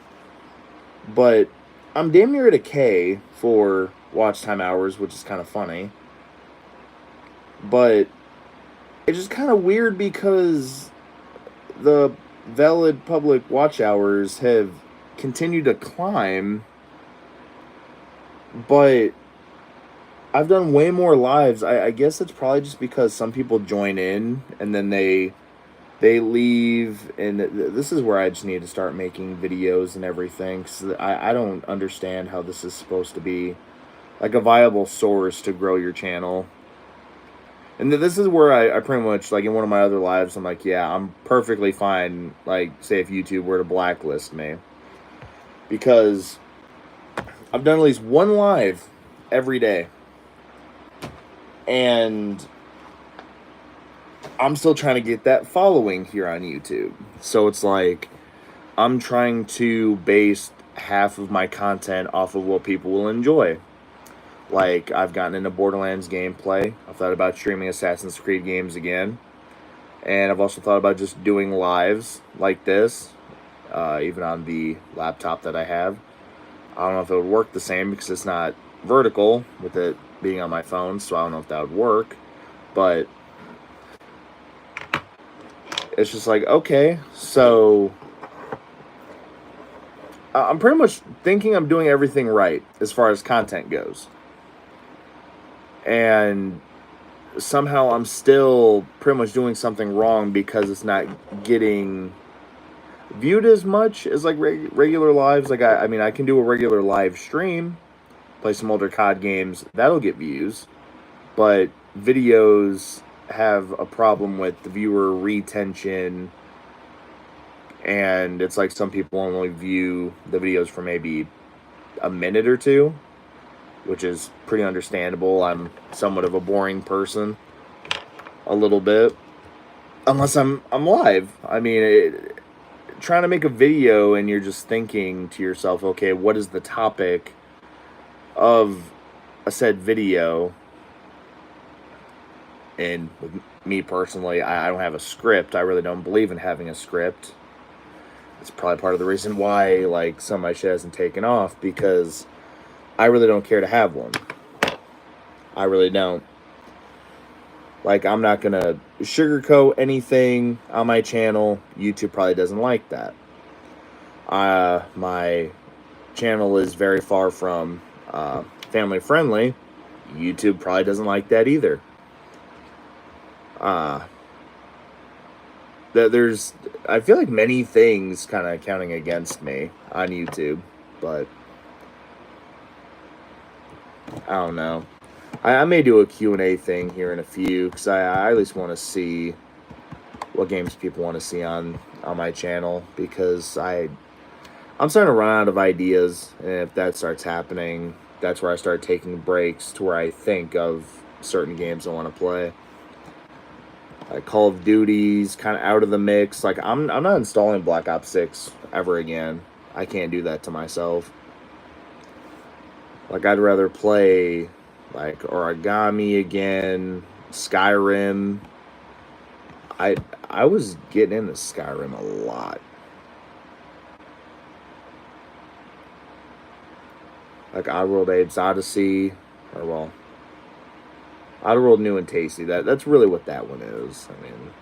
but I'm damn near at a K for watch time hours, which is kind of funny. But it's just kind of weird because the valid public watch hours have continued to climb, but I've done way more lives. I guess it's probably just because some people join in and then they leave, and this is where I just need to start making videos and everything, because I don't understand how this is supposed to be like a viable source to grow your channel. And this is where I pretty much, like in one of my other lives, I'm like, yeah, I'm perfectly fine, like, say if YouTube were to blacklist me. Because I've done at least one live every day. And I'm still trying to get that following here on YouTube. So it's like, I'm trying to base half of my content off of what people will enjoy. Like, I've gotten into Borderlands gameplay. I've thought about streaming Assassin's Creed games again. And I've also thought about just doing lives like this, even on the laptop that I have. I don't know if it would work the same because it's not vertical with it being on my phone, so I don't know if that would work. But it's just like, okay, so I'm pretty much thinking I'm doing everything right as far as content goes. And somehow I'm still pretty much doing something wrong because it's not getting viewed as much as like regular lives. Like, I mean, I can do a regular live stream, play some older COD games, that'll get views, but videos have a problem with the viewer retention, and it's like some people only view the videos for maybe a minute or two, which is pretty understandable. I'm somewhat of a boring person, a little bit, unless I'm live. I mean, trying to make a video and you're just thinking to yourself, okay, what is the topic of a said video? And with me personally, I don't have a script. I really don't believe in having a script. It's probably part of the reason why, like, some of my shit hasn't taken off, because I really don't care to have one. I really don't. Like, I'm not gonna sugarcoat anything on my channel. YouTube probably doesn't like that. My channel is very far from family friendly. YouTube probably doesn't like that either. There's, I feel like many things kind of counting against me on YouTube, but I don't know. I may do a Q&A thing here in a few, because I at least want to see what games people want to see on my channel, because I'm starting to run out of ideas, and if that starts happening, that's where I start taking breaks to where I think of certain games I want to play. Like Call of Duty's kind of out of the mix. Like, I'm not installing Black Ops 6 ever again. I can't do that to myself. Like, I'd rather play like Origami again, Skyrim. I was getting into Skyrim a lot. Like Oddworld Apes Odyssey, or well, Outer World New and Tasty. That's really what that one is. I mean,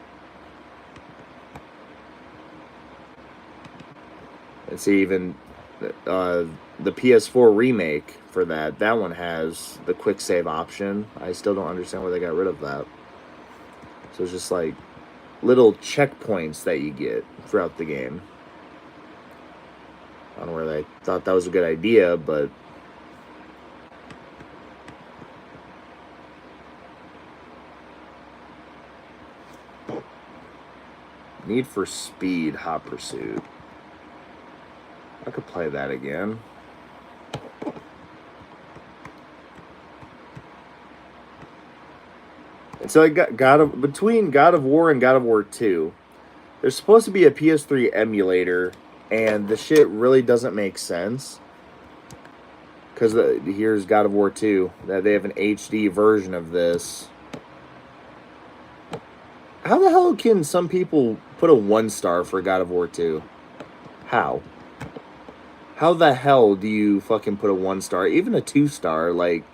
and see, even the PS4 remake for that one has the quick save option. I still don't understand why they got rid of that. So it's just like little checkpoints that you get throughout the game. I don't know where they thought that was a good idea, but Need for Speed Hot Pursuit. I could play that again. And so I got between God of War and God of War 2, there's supposed to be a PS3 emulator, and the shit really doesn't make sense. Because here's God of War 2, that they have an HD version of this. How the hell can some people put a 1-star for God of War 2? How? How the hell do you fucking put a 1-star? Even a 2-star, like...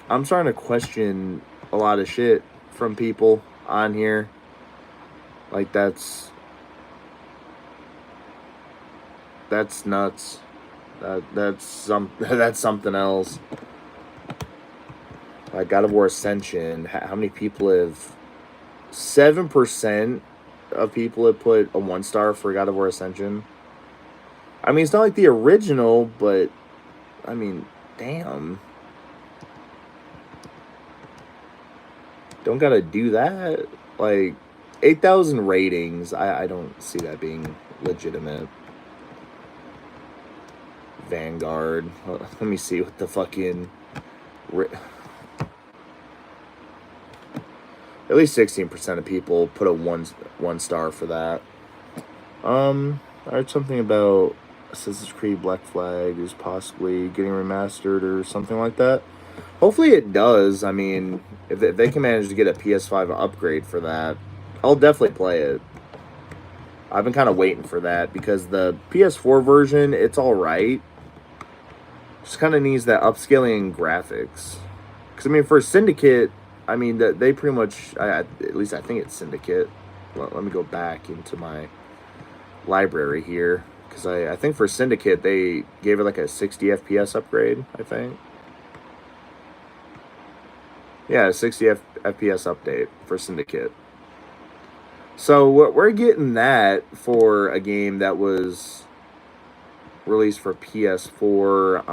I'm starting to question a lot of shit from people on here. Like, that's nuts. That's something else. Like God of War Ascension, how many people have... 7% of people have put a 1-star for God of War Ascension. I mean, it's not like the original, but I mean, damn. Don't gotta do that. Like, 8,000 ratings. I don't see that being legitimate. Vanguard. Let me see what the fucking... At least 16% of people put a 1-star for that. I heard something about Assassin's Creed Black Flag is possibly getting remastered or something like that. Hopefully it does. I mean, if they can manage to get a PS5 upgrade for that, I'll definitely play it. I've been kind of waiting for that because the PS4 version, it's alright. Just kind of needs that upscaling graphics. Because, I mean, for Syndicate, I mean, they pretty much, at least I think it's Syndicate. Well, let me go back into my library here. Because I think for Syndicate, they gave it like a 60 FPS upgrade, I think. Yeah, 60 FPS update for Syndicate. So we're getting that for a game that was released for PS4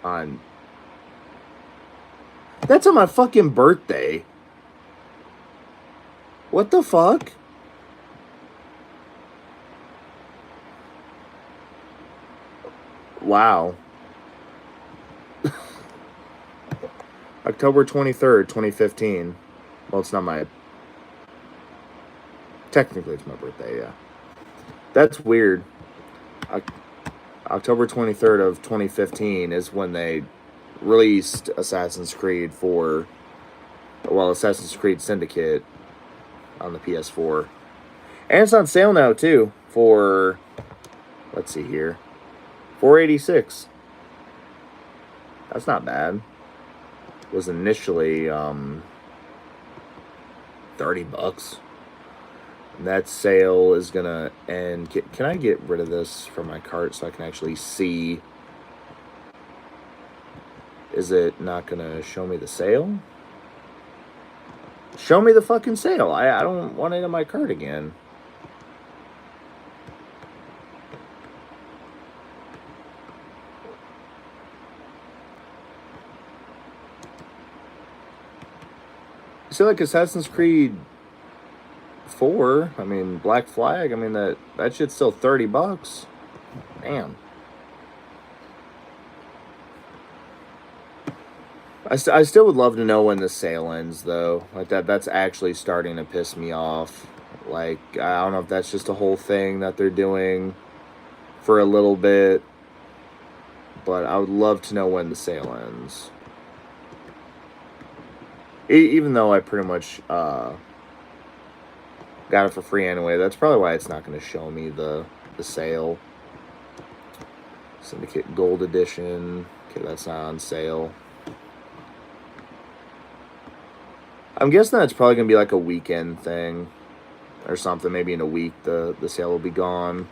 on... That's on my fucking birthday. What the fuck? Wow. October 23rd, 2015. Well, it's not my... Technically, it's my birthday, yeah. That's weird. October 23rd of 2015 is when they released Assassin's Creed for... Well, Assassin's Creed Syndicate on the PS4. And it's on sale now, too, for... Let's see here. $486. That's not bad. It was initially $30. And that sale is gonna end. Can I get rid of this from my cart so I can actually see? Is it not gonna show me the sale? Show me the fucking sale. I don't want it in my cart again. See, like Assassin's Creed 4, I mean, Black Flag, I mean, that shit's still $30. Damn. I still would love to know when the sale ends, though. Like, that's actually starting to piss me off. Like, I don't know if that's just a whole thing that they're doing for a little bit, but I would love to know when the sale ends. Even though I pretty much got it for free anyway, that's probably why it's not going to show me the sale. Syndicate Gold Edition. Okay, that's not on sale. I'm guessing that's probably going to be like a weekend thing or something. Maybe in a week the sale will be gone.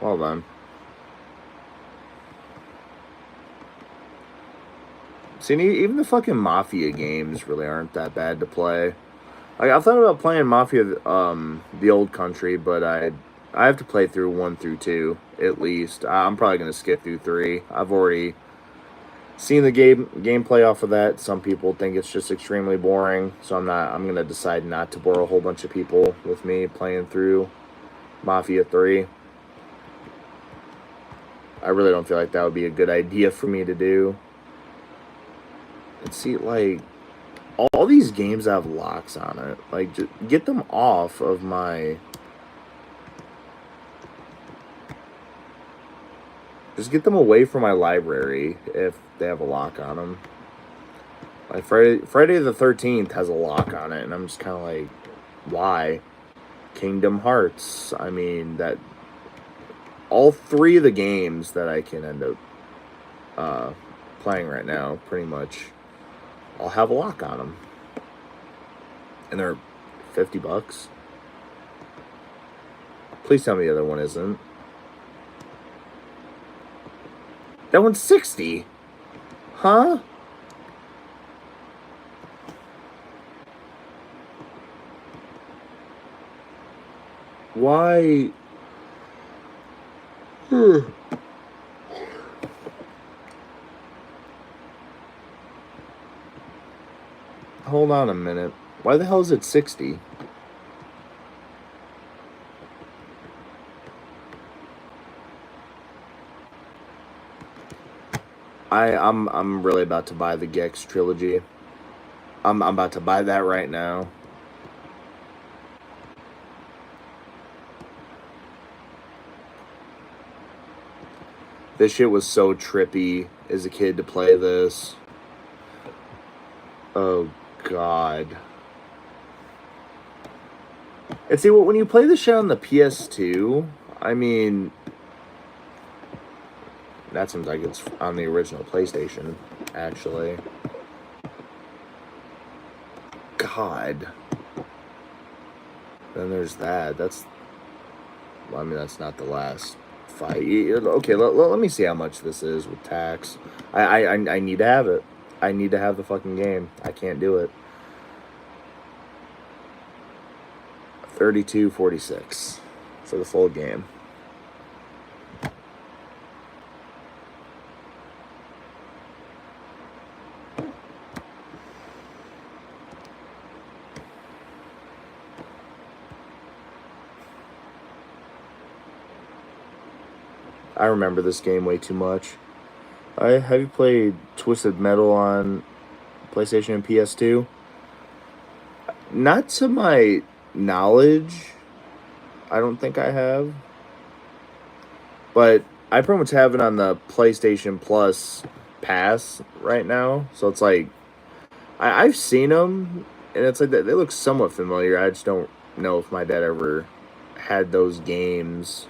Well then. See, even the fucking Mafia games really aren't that bad to play. Like, I thought about playing Mafia, the old country, but I have to play through 1 through 2 at least. I'm probably gonna skip through 3. I've already seen the gameplay off of that. Some people think it's just extremely boring, so I'm gonna decide not to bore a whole bunch of people with me playing through Mafia 3. I really don't feel like that would be a good idea for me to do. And see, like, all these games have locks on it. Like, just get them off of my... Just get them away from my library if they have a lock on them. Like, Friday the 13th has a lock on it, and I'm just kind of like, why? Kingdom Hearts. I mean, that... All 3 of the games that I can end up playing right now, pretty much, I'll have a lock on them. And they're $50. Please tell me the other one isn't. That one's 60. Huh? Why? Hold on a minute. Why the hell is it 60? I'm really about to buy the Gex trilogy. I'm about to buy that right now. This shit was so trippy as a kid to play this. Oh God. And see, when you play this shit on the PS2, I mean, that seems like it's on the original PlayStation, actually. God. Then there's that. Well, I mean, that's not the last fight. Okay, let me see how much this is with tax. I need to have it. I need to have the fucking game. I can't do it. $32.46 for the full game. I remember this game way too much. Have you played Twisted Metal on PlayStation and PS2? Not to my knowledge. I don't think I have. But I pretty much have it on the PlayStation Plus Pass right now. So it's like, I've seen them, and it's like they look somewhat familiar. I just don't know if my dad ever had those games.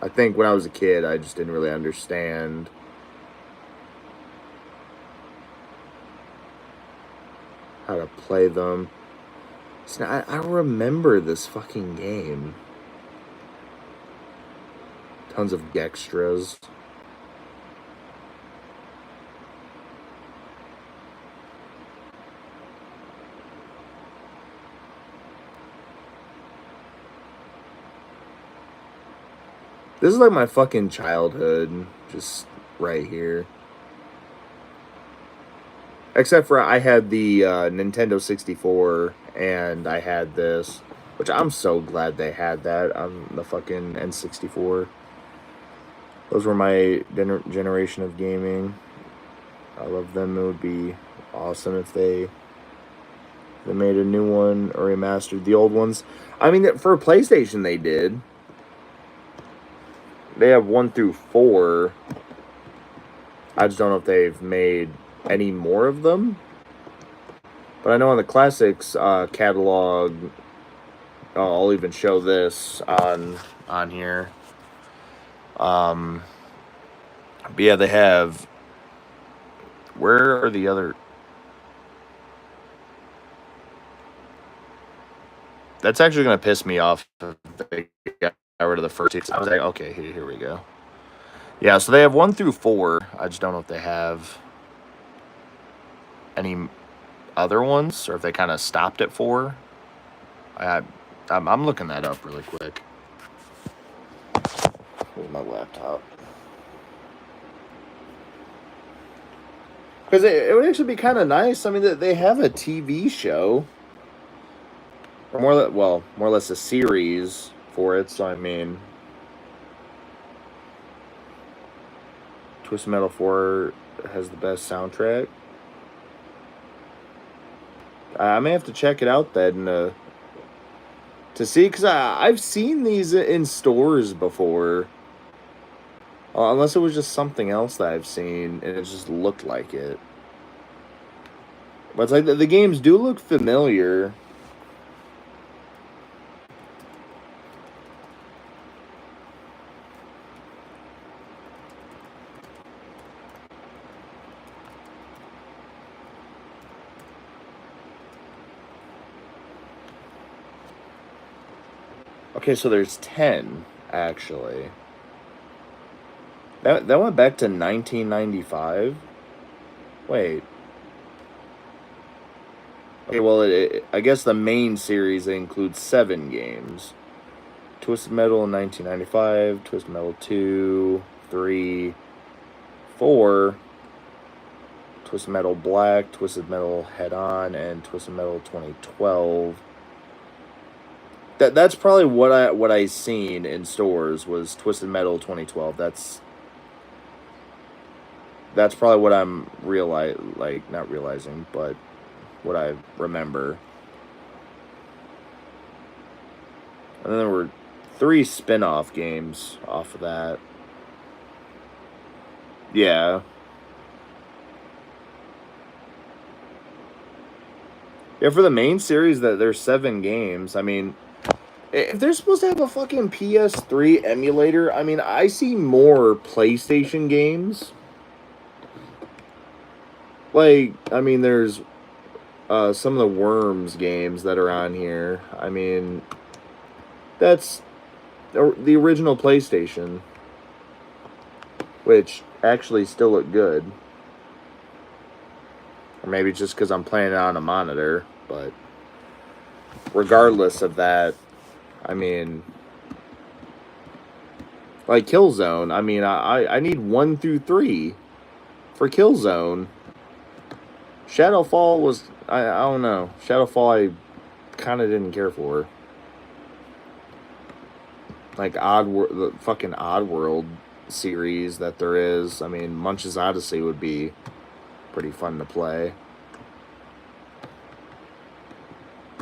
I think when I was a kid, I just didn't really understand how to play them. So I remember this fucking game. Tons of extras. This is like my fucking childhood, just right here. Except for I had the Nintendo 64, and I had this, which I'm so glad they had that on the fucking N64. Those were my generation of gaming. I love them. It would be awesome if they made a new one or remastered the old ones. I mean, for PlayStation they did. they have 1 through 4. I just don't know if they've made any more of them. But I know on the classics catalog, I'll even show this on here. But yeah, they have. Where are the other? That's actually gonna piss me off if they got rid of the first 2. I was like, okay, here we go. Yeah, so they have 1 through 4. I just don't know if they have any other ones or if they kind of stopped at 4. I'm looking that up really quick. Where's my laptop? Because it would actually be kind of nice. I mean, they have a TV show, or more or less a series for it. So I mean, Twisted Metal 4 has the best soundtrack. I may have to check it out then to see, because I've seen these in stores before. Unless it was just something else that I've seen and it just looked like it. But it's like the games do look familiar. Okay, so there's 10, actually. That went back to 1995? Wait. Okay, well, I guess the main series includes 7 games. Twisted Metal in 1995, Twisted Metal 2, 3, 4, Twisted Metal Black, Twisted Metal Head On, and Twisted Metal 2012. That's probably what I seen in stores was Twisted Metal 2012. That's probably what I'm not realizing, but what I remember. And then there were 3 spin-off games off of that. Yeah. Yeah, for the main series, that there's 7 games. I mean, if they're supposed to have a fucking PS3 emulator, I mean, I see more PlayStation games. Like, I mean, there's some of the Worms games that are on here. I mean, that's the original PlayStation, which actually still look good. Or maybe just because I'm playing it on a monitor, but regardless of that, I mean, like Killzone, I mean, I need 1 through 3 for Killzone. Shadowfall was, I don't know. Shadowfall I kind of didn't care for. Like the fucking Oddworld series that there is. I mean, Munch's Odyssey would be pretty fun to play.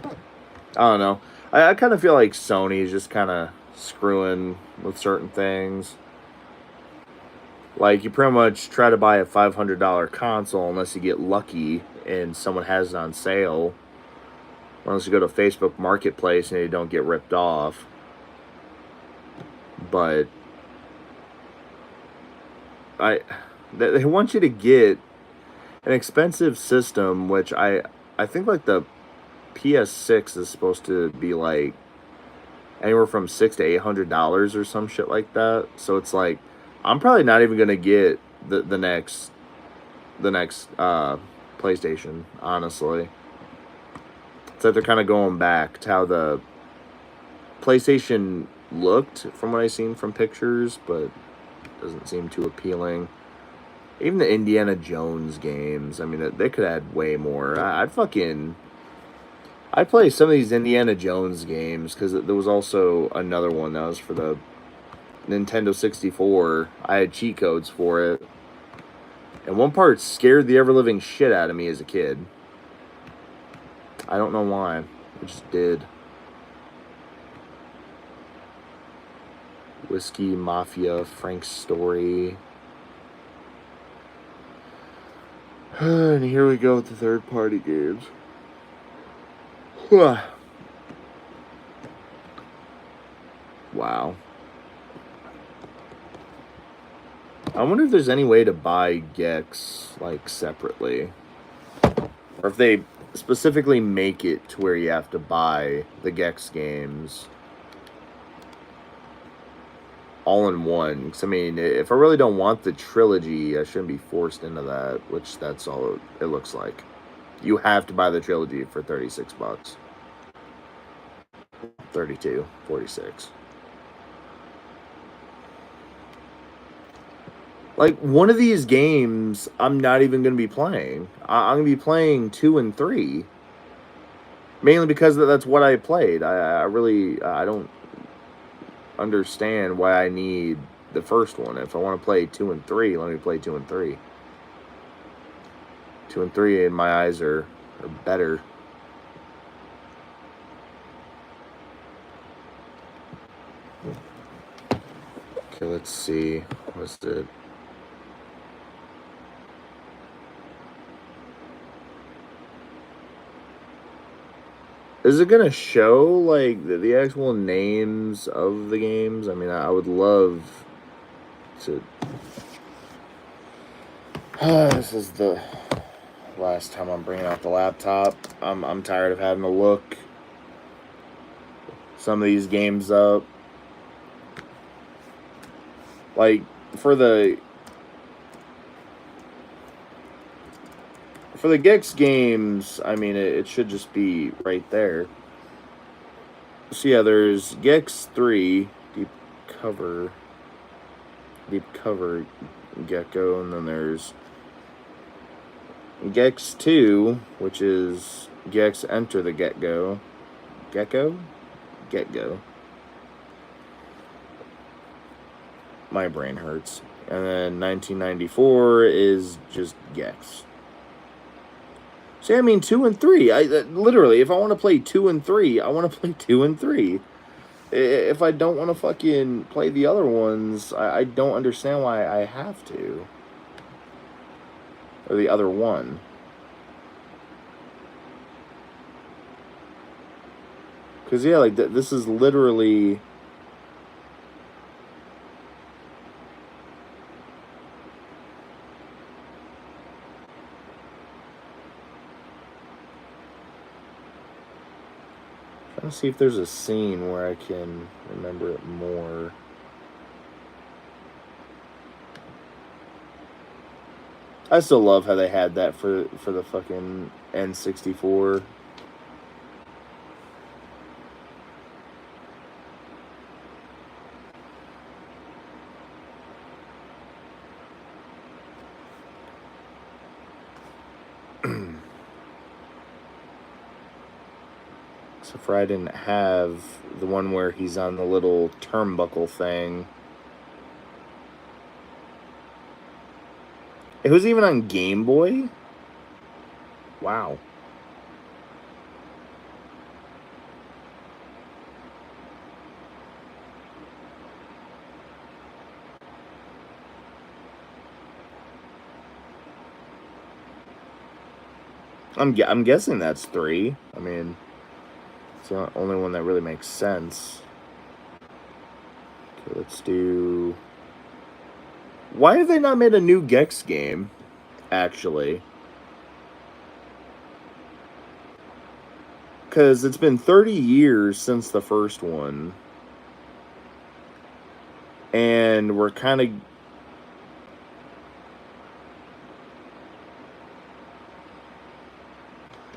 I don't know. I kind of feel like Sony is just kind of screwing with certain things. Like, you pretty much try to buy a $500 console unless you get lucky and someone has it on sale. Or unless you go to Facebook Marketplace and you don't get ripped off. But they want you to get an expensive system, which I think like the PS6 is supposed to be like anywhere from $600 to $800 or some shit like that. So it's like I'm probably not even gonna get the next PlayStation, honestly. It's like they're kind of going back to how the PlayStation looked from what I've seen from pictures, but doesn't seem too appealing. Even the Indiana Jones games, I mean, they could add way more. I'd play some of these Indiana Jones games, because there was also another one that was for the Nintendo 64. I had cheat codes for it. And one part scared the ever-living shit out of me as a kid. I don't know why. It just did. Whiskey Mafia, Frank's Story. And here we go with the third-party games. Wow. I wonder if there's any way to buy Gex, like, separately. Or if they specifically make it to where you have to buy the Gex games all in one. Because, I mean, if I really don't want the trilogy, I shouldn't be forced into that, which that's all it looks like. You have to buy the trilogy for $36. 32, 46. Like, one of these games, I'm not even going to be playing. I'm going to be playing 2 and 3. Mainly because that's what I played. I really, I don't understand why I need the first one. If I want to play 2 and 3, let me play 2 and 3. 2 and 3 in my eyes are better. Okay, let's see. What's it? Is it gonna show like the actual names of the games? I mean, I would love to. This is the last time I'm bringing out the laptop. I'm tired of having to look some of these games up. Like for the Gex games, I mean, it should just be right there. So yeah, there's Gex 3, Deep Cover Gecko, and then there's Gex 2, which is Gex Enter the Gecko. Gecko? My brain hurts. And then 1994 is just Gex. See, I mean, 2 and 3. Literally, if I want to play 2 and 3, I want to play 2 and 3. If I don't want to fucking play the other ones, I don't understand why I have to. Or the other one. Because, yeah, like, this is literally... Trying to see if there's a scene where I can remember it more. I still love how they had that for the fucking N64. Except for I didn't have the one where he's on the little turnbuckle thing. It was even on Game Boy? Wow. I'm guessing that's 3. I mean, it's the only one that really makes sense. Okay, let's do... Why have they not made a new Gex game, actually? Because it's been 30 years since the first one. And we're kind of...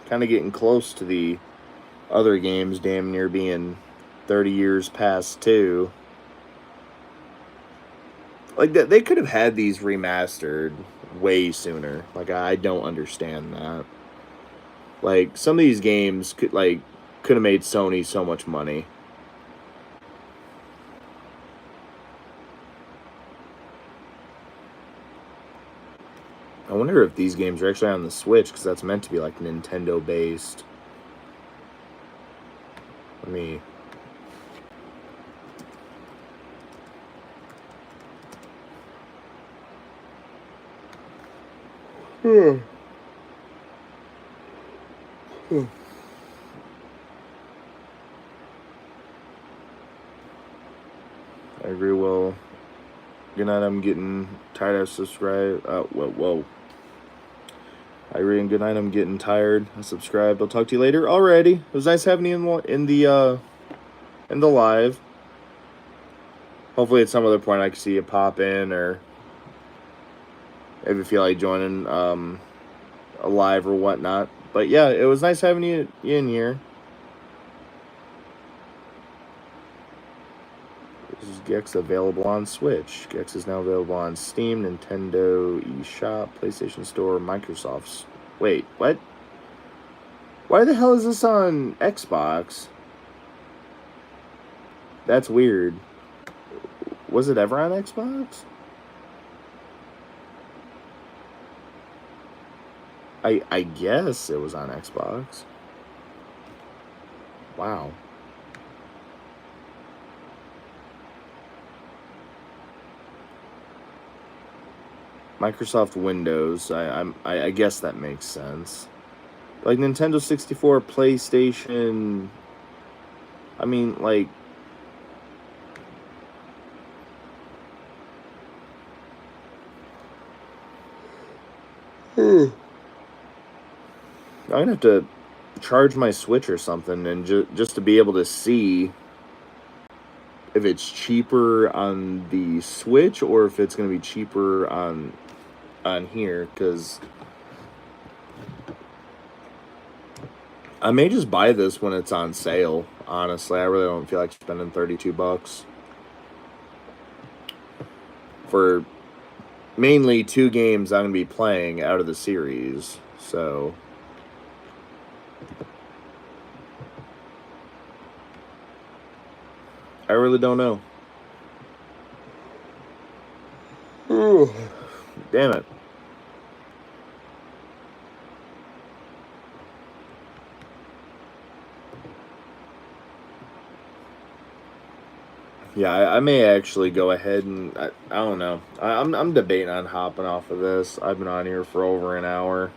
getting close to the other games damn near being 30 years past, too. Like, they could have had these remastered way sooner. Like, I don't understand that. Like, some of these games could have made Sony so much money. I wonder if these games are actually on the Switch, because that's meant to be, like, Nintendo-based. Let me... I agree. Well, good night. I'm getting tired of subscribe. Whoa. I agree. And good night. I'm getting tired. I subscribed. I'll talk to you later. Alrighty. It was nice having you in the live. Hopefully, at some other point, I can see you pop in, or if you feel like joining a live or whatnot. But yeah, it was nice having you in here. This is Gex available on Switch. Gex is now available on Steam, Nintendo eShop, PlayStation Store, Microsoft's. Wait, what? Why the hell is this on Xbox? That's weird. Was it ever on Xbox? I guess it was on Xbox. Wow. Microsoft Windows. I guess that makes sense. Like Nintendo 64, PlayStation. I mean, like. I'm gonna have to charge my Switch or something, and just to be able to see if it's cheaper on the Switch or if it's gonna be cheaper on here, because I may just buy this when it's on sale. Honestly, I really don't feel like spending $32 for mainly 2 games I'm gonna be playing out of the series. So I really don't know. Ooh, damn it. Yeah, I may actually go ahead and I don't know. I'm debating on hopping off of this. I've been on here for over an hour.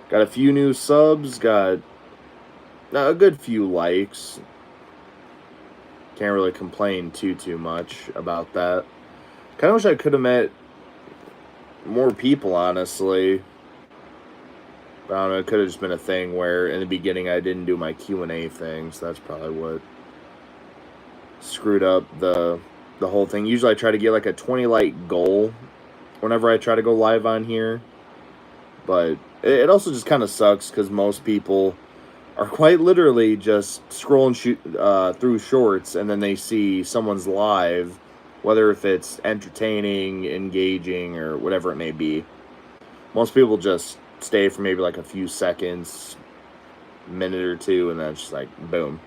Got a few new subs. Got a good few likes. Can't really complain too much about that. Kind of wish I could have met more people, honestly. But I don't know, it could have just been a thing where in the beginning I didn't do my Q&A thing, so that's probably what screwed up the whole thing. Usually I try to get like a 20 like goal whenever I try to go live on here. But it also just kind of sucks because most people are quite literally just scrolling through shorts, and then they see someone's live, whether if it's entertaining, engaging, or whatever it may be. Most people just stay for maybe like a few seconds, minute or two, and then it's just like boom.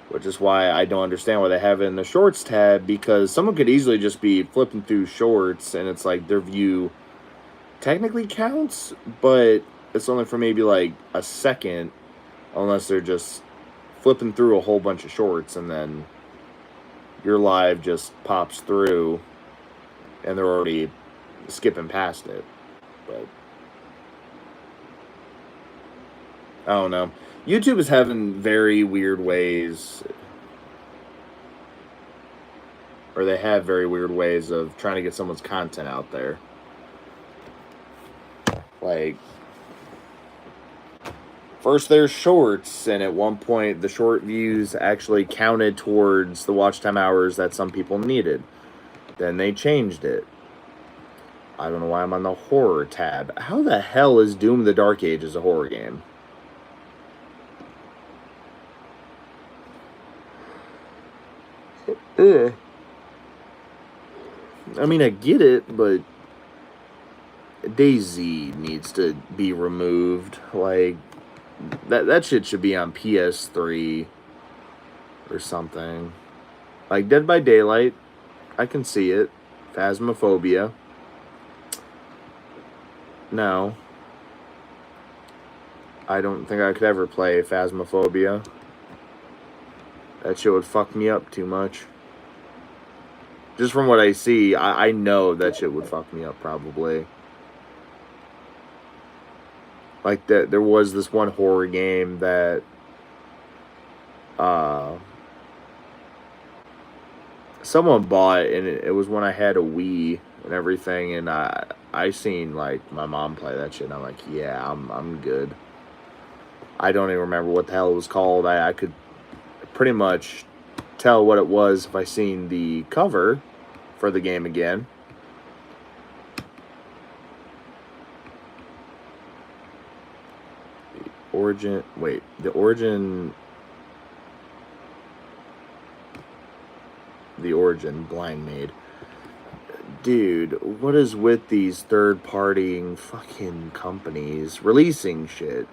Which is why I don't understand why they have it in the shorts tab, because someone could easily just be flipping through shorts and it's like their view technically counts, but it's only for maybe like a second, unless they're just flipping through a whole bunch of shorts and then your live just pops through and they're already skipping past it. But I don't know. YouTube is having very weird ways, or they have very weird ways of trying to get someone's content out there. Like, first there's shorts, and at one point the short views actually counted towards the watch time hours that some people needed. Then they changed it. I don't know why I'm on the horror tab. How the hell is Doom the Dark Ages a horror game? I mean, I get it, but DayZ needs to be removed. Like, that shit should be on PS3 or something. Like, Dead by Daylight, I can see it. Phasmophobia, no. I don't think I could ever play Phasmophobia. That shit would fuck me up too much. just from what I see, I know that shit would fuck me up probably. Like there was this one horror game that someone bought, and it was when I had a Wii and everything, and I seen like my mom play that shit, and I'm like, yeah, I'm good. I don't even remember what the hell it was called. I could pretty much tell what it was if I seen the cover for the game again. The Origin Blind Maid. Dude, what is with these third-party fucking companies releasing shit?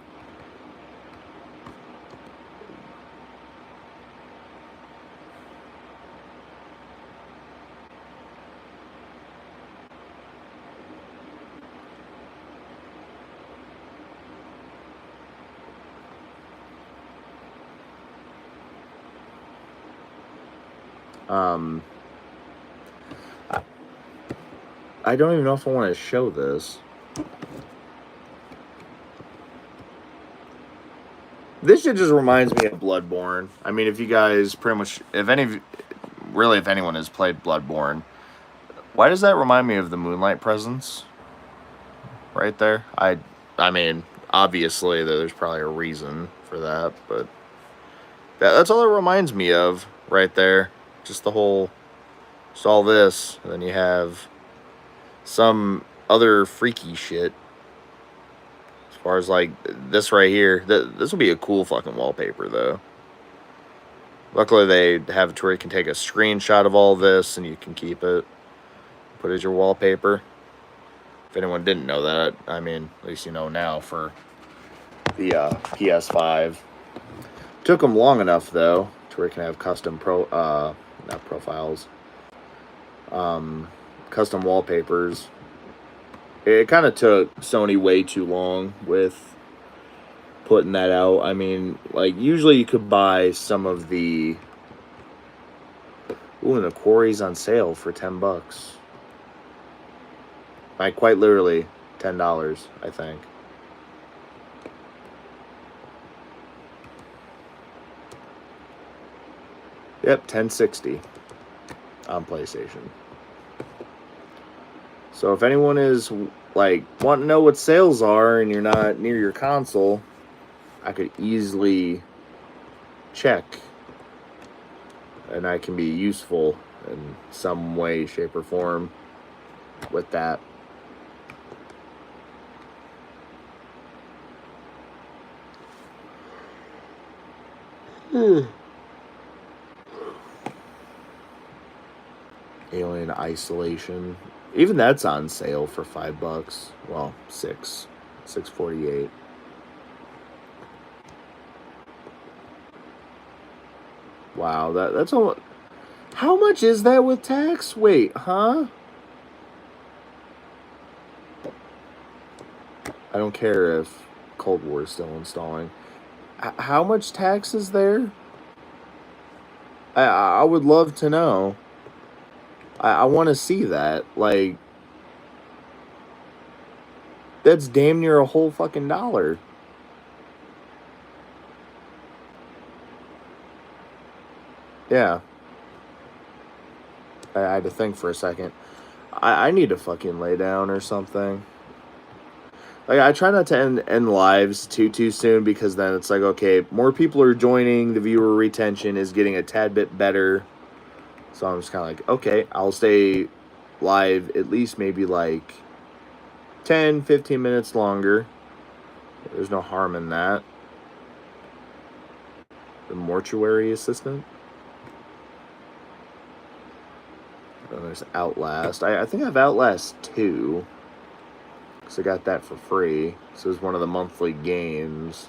I don't even know if I want to show this. This shit just reminds me of Bloodborne. I mean, if you guys pretty much, if anyone has played Bloodborne, why does that remind me of the Moonlight Presence? Right there. I mean, obviously there's probably a reason for that, but that's all it reminds me of right there. Just all this, and then you have some other freaky shit. As far as like this right here, this will be a cool fucking wallpaper though. Luckily they have it to where you can take a screenshot of all this and you can keep it, put it as your wallpaper. If anyone didn't know that, I mean, at least you know now for the PS5. Took them long enough though to where you can have custom not profiles, custom wallpapers. It kind of took Sony way too long with putting that out. I mean, like, usually you could buy some of the... Ooh, and the Quarry's on sale for $10. Like, quite literally, $10, I think. Yep, $10.60 on PlayStation. So if anyone is, like, wanting to know what sales are and you're not near your console, I could easily check. And I can be useful in some way, shape, or form with that. Alien Isolation. Even that's on sale for $5. Well, $6.48. Wow, that's almost... How much is that with tax? Wait, huh? I don't care if Cold War is still installing. How much tax is there? I would love to know. I want to see that. Like, that's damn near a whole fucking $1. Yeah. I had to think for a second. I need to fucking lay down or something. Like, I try not to end lives too soon, because then it's like, okay, more people are joining, the viewer retention is getting a tad bit better. So I'm just kind of like, okay, I'll stay live at least maybe like 10, 15 minutes longer. There's no harm in that. The mortuary assistant. And there's Outlast. I think I have Outlast 2. Because I got that for free. So it's one of the monthly games.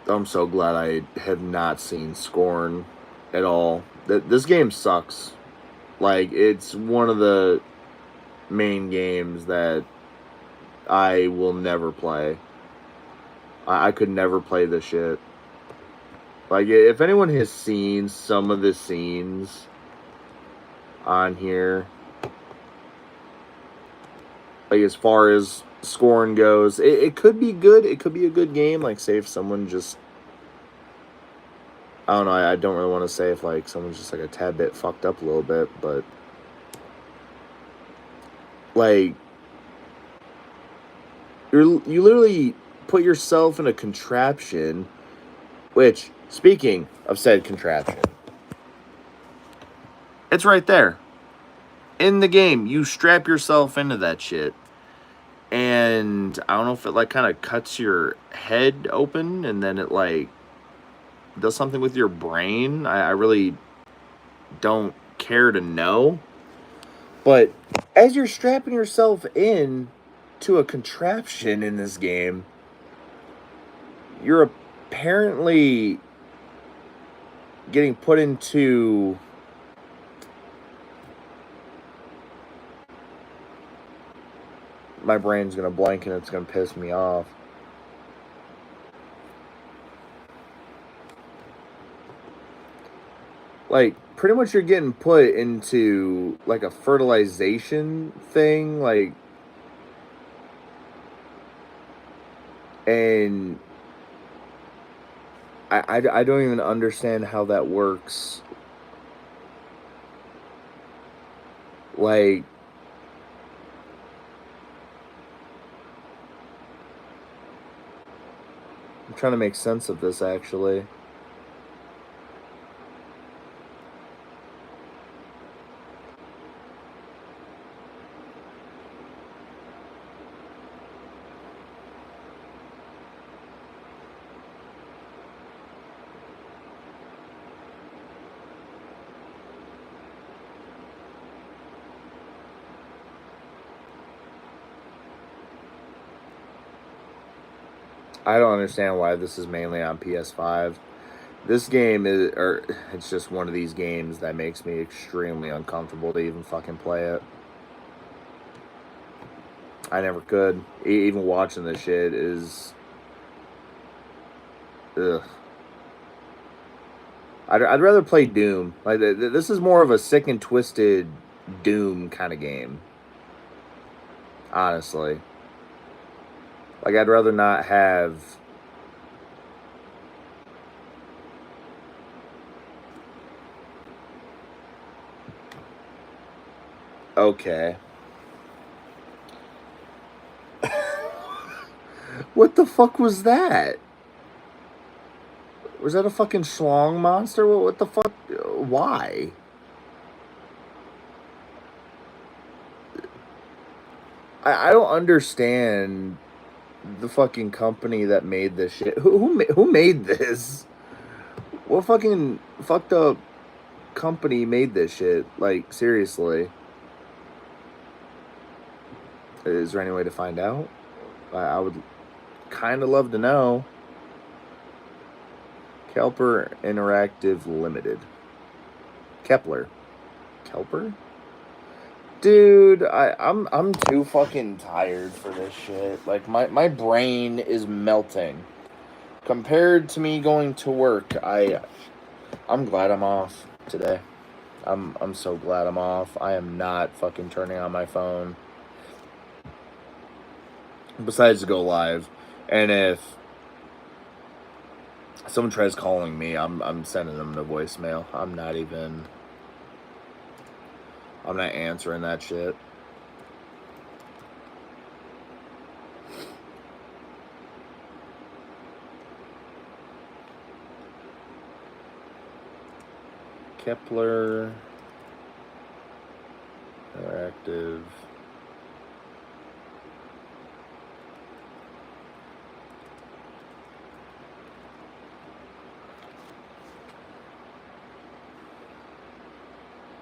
I'm so glad I have not seen Scorn at all. This game sucks. Like, it's one of the main games that I will never play. I could never play this shit. Like, if anyone has seen some of the scenes on here, like as far as scoring goes, it could be good. It could be a good game. Like, say if someone just, I don't know. I don't really want to say if like someone's just like a tad bit fucked up a little bit, but like you literally put yourself in a contraption. Which, speaking of said contraption, it's right there in the game. You strap yourself into that shit. And I don't know if it like kind of cuts your head open and then it like does something with your brain. I really don't care to know. But as you're strapping yourself in to a contraption in this game, you're apparently getting put into my brain's gonna blank and it's gonna piss me off. Like, pretty much you're getting put into like a fertilization thing, like, and I don't even understand how that works. Like, I'm trying to make sense of this actually. I don't understand why this is mainly on PS5. This game is, or it's just one of these games that makes me extremely uncomfortable to even fucking play it. I never could. Even watching this shit is, ugh. I'd rather play Doom. Like, this is more of a sick and twisted Doom kind of game. Honestly, like I'd rather not have. Okay. What the fuck was that? Was that a fucking schlong monster? What the fuck? Why? I don't understand the fucking company that made this shit. Who made this? What fucking fucked up company made this shit? Like, seriously. Is there any way to find out? I would kind of love to know. Kelper Interactive Limited. Kepler. Kelper? Dude, I'm too fucking tired for this shit. Like my brain is melting. Compared to me going to work, I'm glad I'm off today. I'm so glad I'm off. I am not fucking turning on my phone. Besides to go live. And if someone tries calling me, I'm sending them to voicemail. I'm not answering that shit. Kepler Interactive.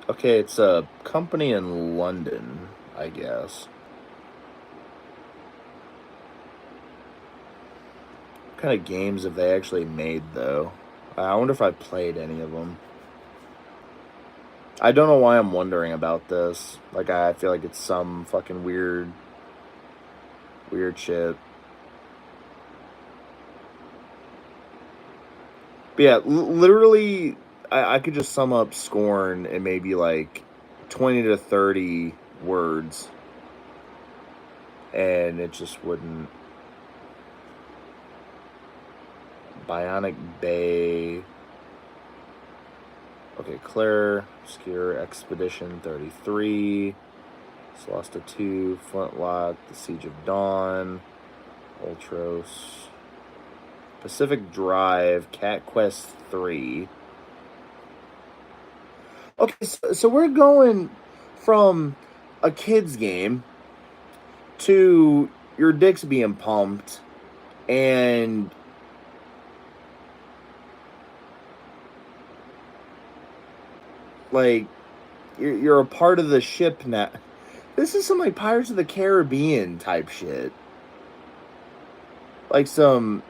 Okay, it's a company in London, I guess. What kind of games have they actually made, though? I wonder if I played any of them. I don't know why I'm wondering about this. Like, I feel like it's some fucking weird shit. But yeah, literally, I could just sum up Scorn in maybe like 20 to 30 words. And it just wouldn't. Bionic Bay. Okay, Claire, Obscure Expedition 33. Celesta 2, Flintlock, The Siege of Dawn, Ultros, Pacific Drive, Cat Quest 3. Okay, so we're going from a kid's game to your dick's being pumped and like you're a part of the ship now. This is some like Pirates of the Caribbean type shit. Like some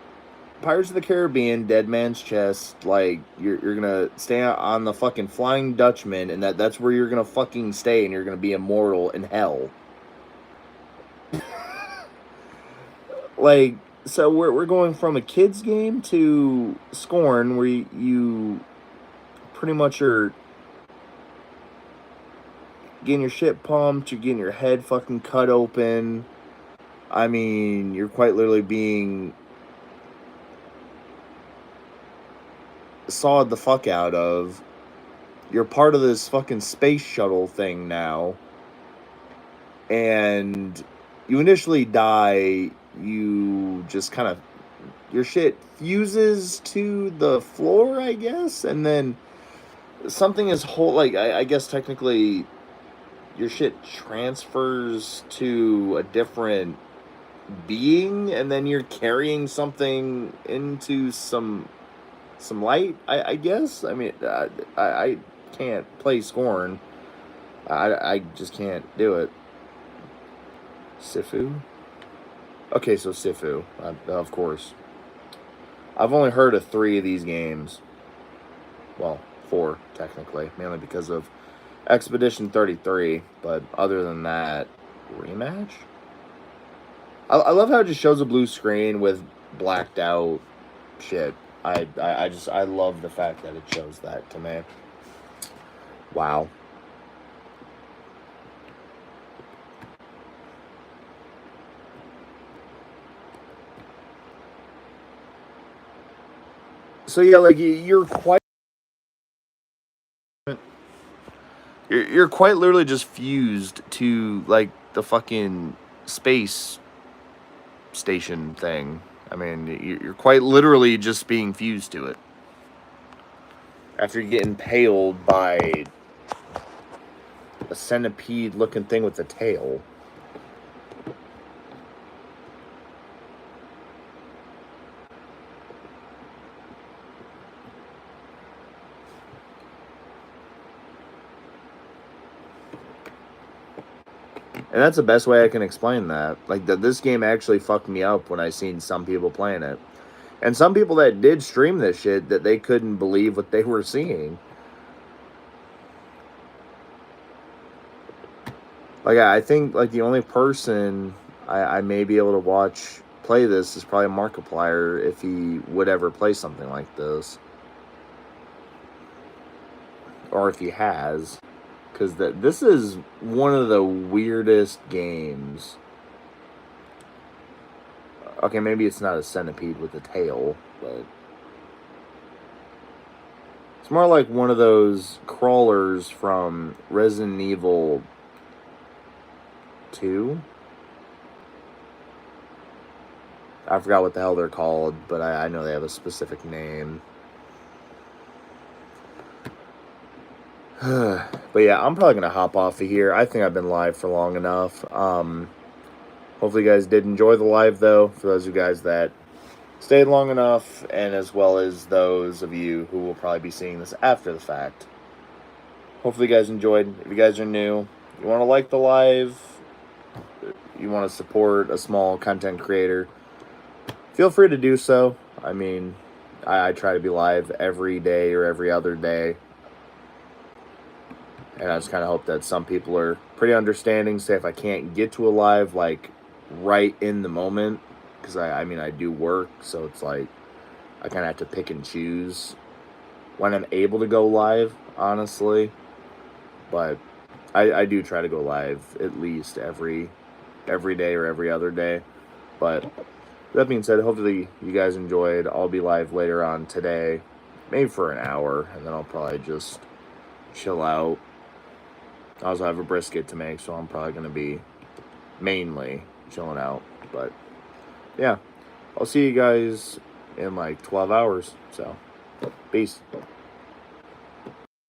Pirates of the Caribbean, Dead Man's Chest, like you're gonna stay on the fucking Flying Dutchman, and that's where you're gonna fucking stay, and you're gonna be immortal in hell. Like, so we're going from a kids game to Scorn, where you pretty much are getting your shit pumped, you're getting your head fucking cut open. I mean, you're quite literally being sawed the fuck out of. You're part of this fucking space shuttle thing now. And you initially die, you just kind of, your shit fuses to the floor, I guess, and then something is like, I guess technically your shit transfers to a different being, and then you're carrying something into some light, I guess. I mean, I can't play Scorn. I just can't do it. Sifu? Okay, so Sifu, of course. I've only heard of 3 of these games. Well, 4, technically. Mainly because of Expedition 33. But other than that, rematch? I love how it just shows a blue screen with blacked out shit. I love the fact that it shows that to me. Wow. So yeah, like you're quite literally just fused to like the fucking space station thing. I mean, you're quite literally just being fused to it after you get impaled by a centipede-looking thing with a tail. And that's the best way I can explain that. Like, this game actually fucked me up when I seen some people playing it. And some people that did stream this shit, that they couldn't believe what they were seeing. Like, I think, like, the only person I may be able to watch play this is probably Markiplier, if he would ever play something like this. Or if he has. Because this is one of the weirdest games. Okay, maybe it's not a centipede with a tail, but it's more like one of those crawlers from Resident Evil 2. I forgot what the hell they're called, but I know they have a specific name. But yeah, I'm probably going to hop off of here. I think I've been live for long enough. Hopefully you guys did enjoy the live, though, for those of you guys that stayed long enough, and as well as those of you who will probably be seeing this after the fact. Hopefully you guys enjoyed. If you guys are new, you want to like the live, you want to support a small content creator, feel free to do so. I mean, I try to be live every day or every other day. And I just kind of hope that some people are pretty understanding. Say if I can't get to a live like right in the moment, because I mean I do work, so it's like I kind of have to pick and choose when I'm able to go live, honestly. But I do try to go live at least every day or every other day. But that being said, hopefully you guys enjoyed. I'll be live later on today, maybe for an hour, and then I'll probably just chill out. I also have a brisket to make, so I'm probably going to be mainly chilling out. But yeah, I'll see you guys in like 12 hours. So, peace.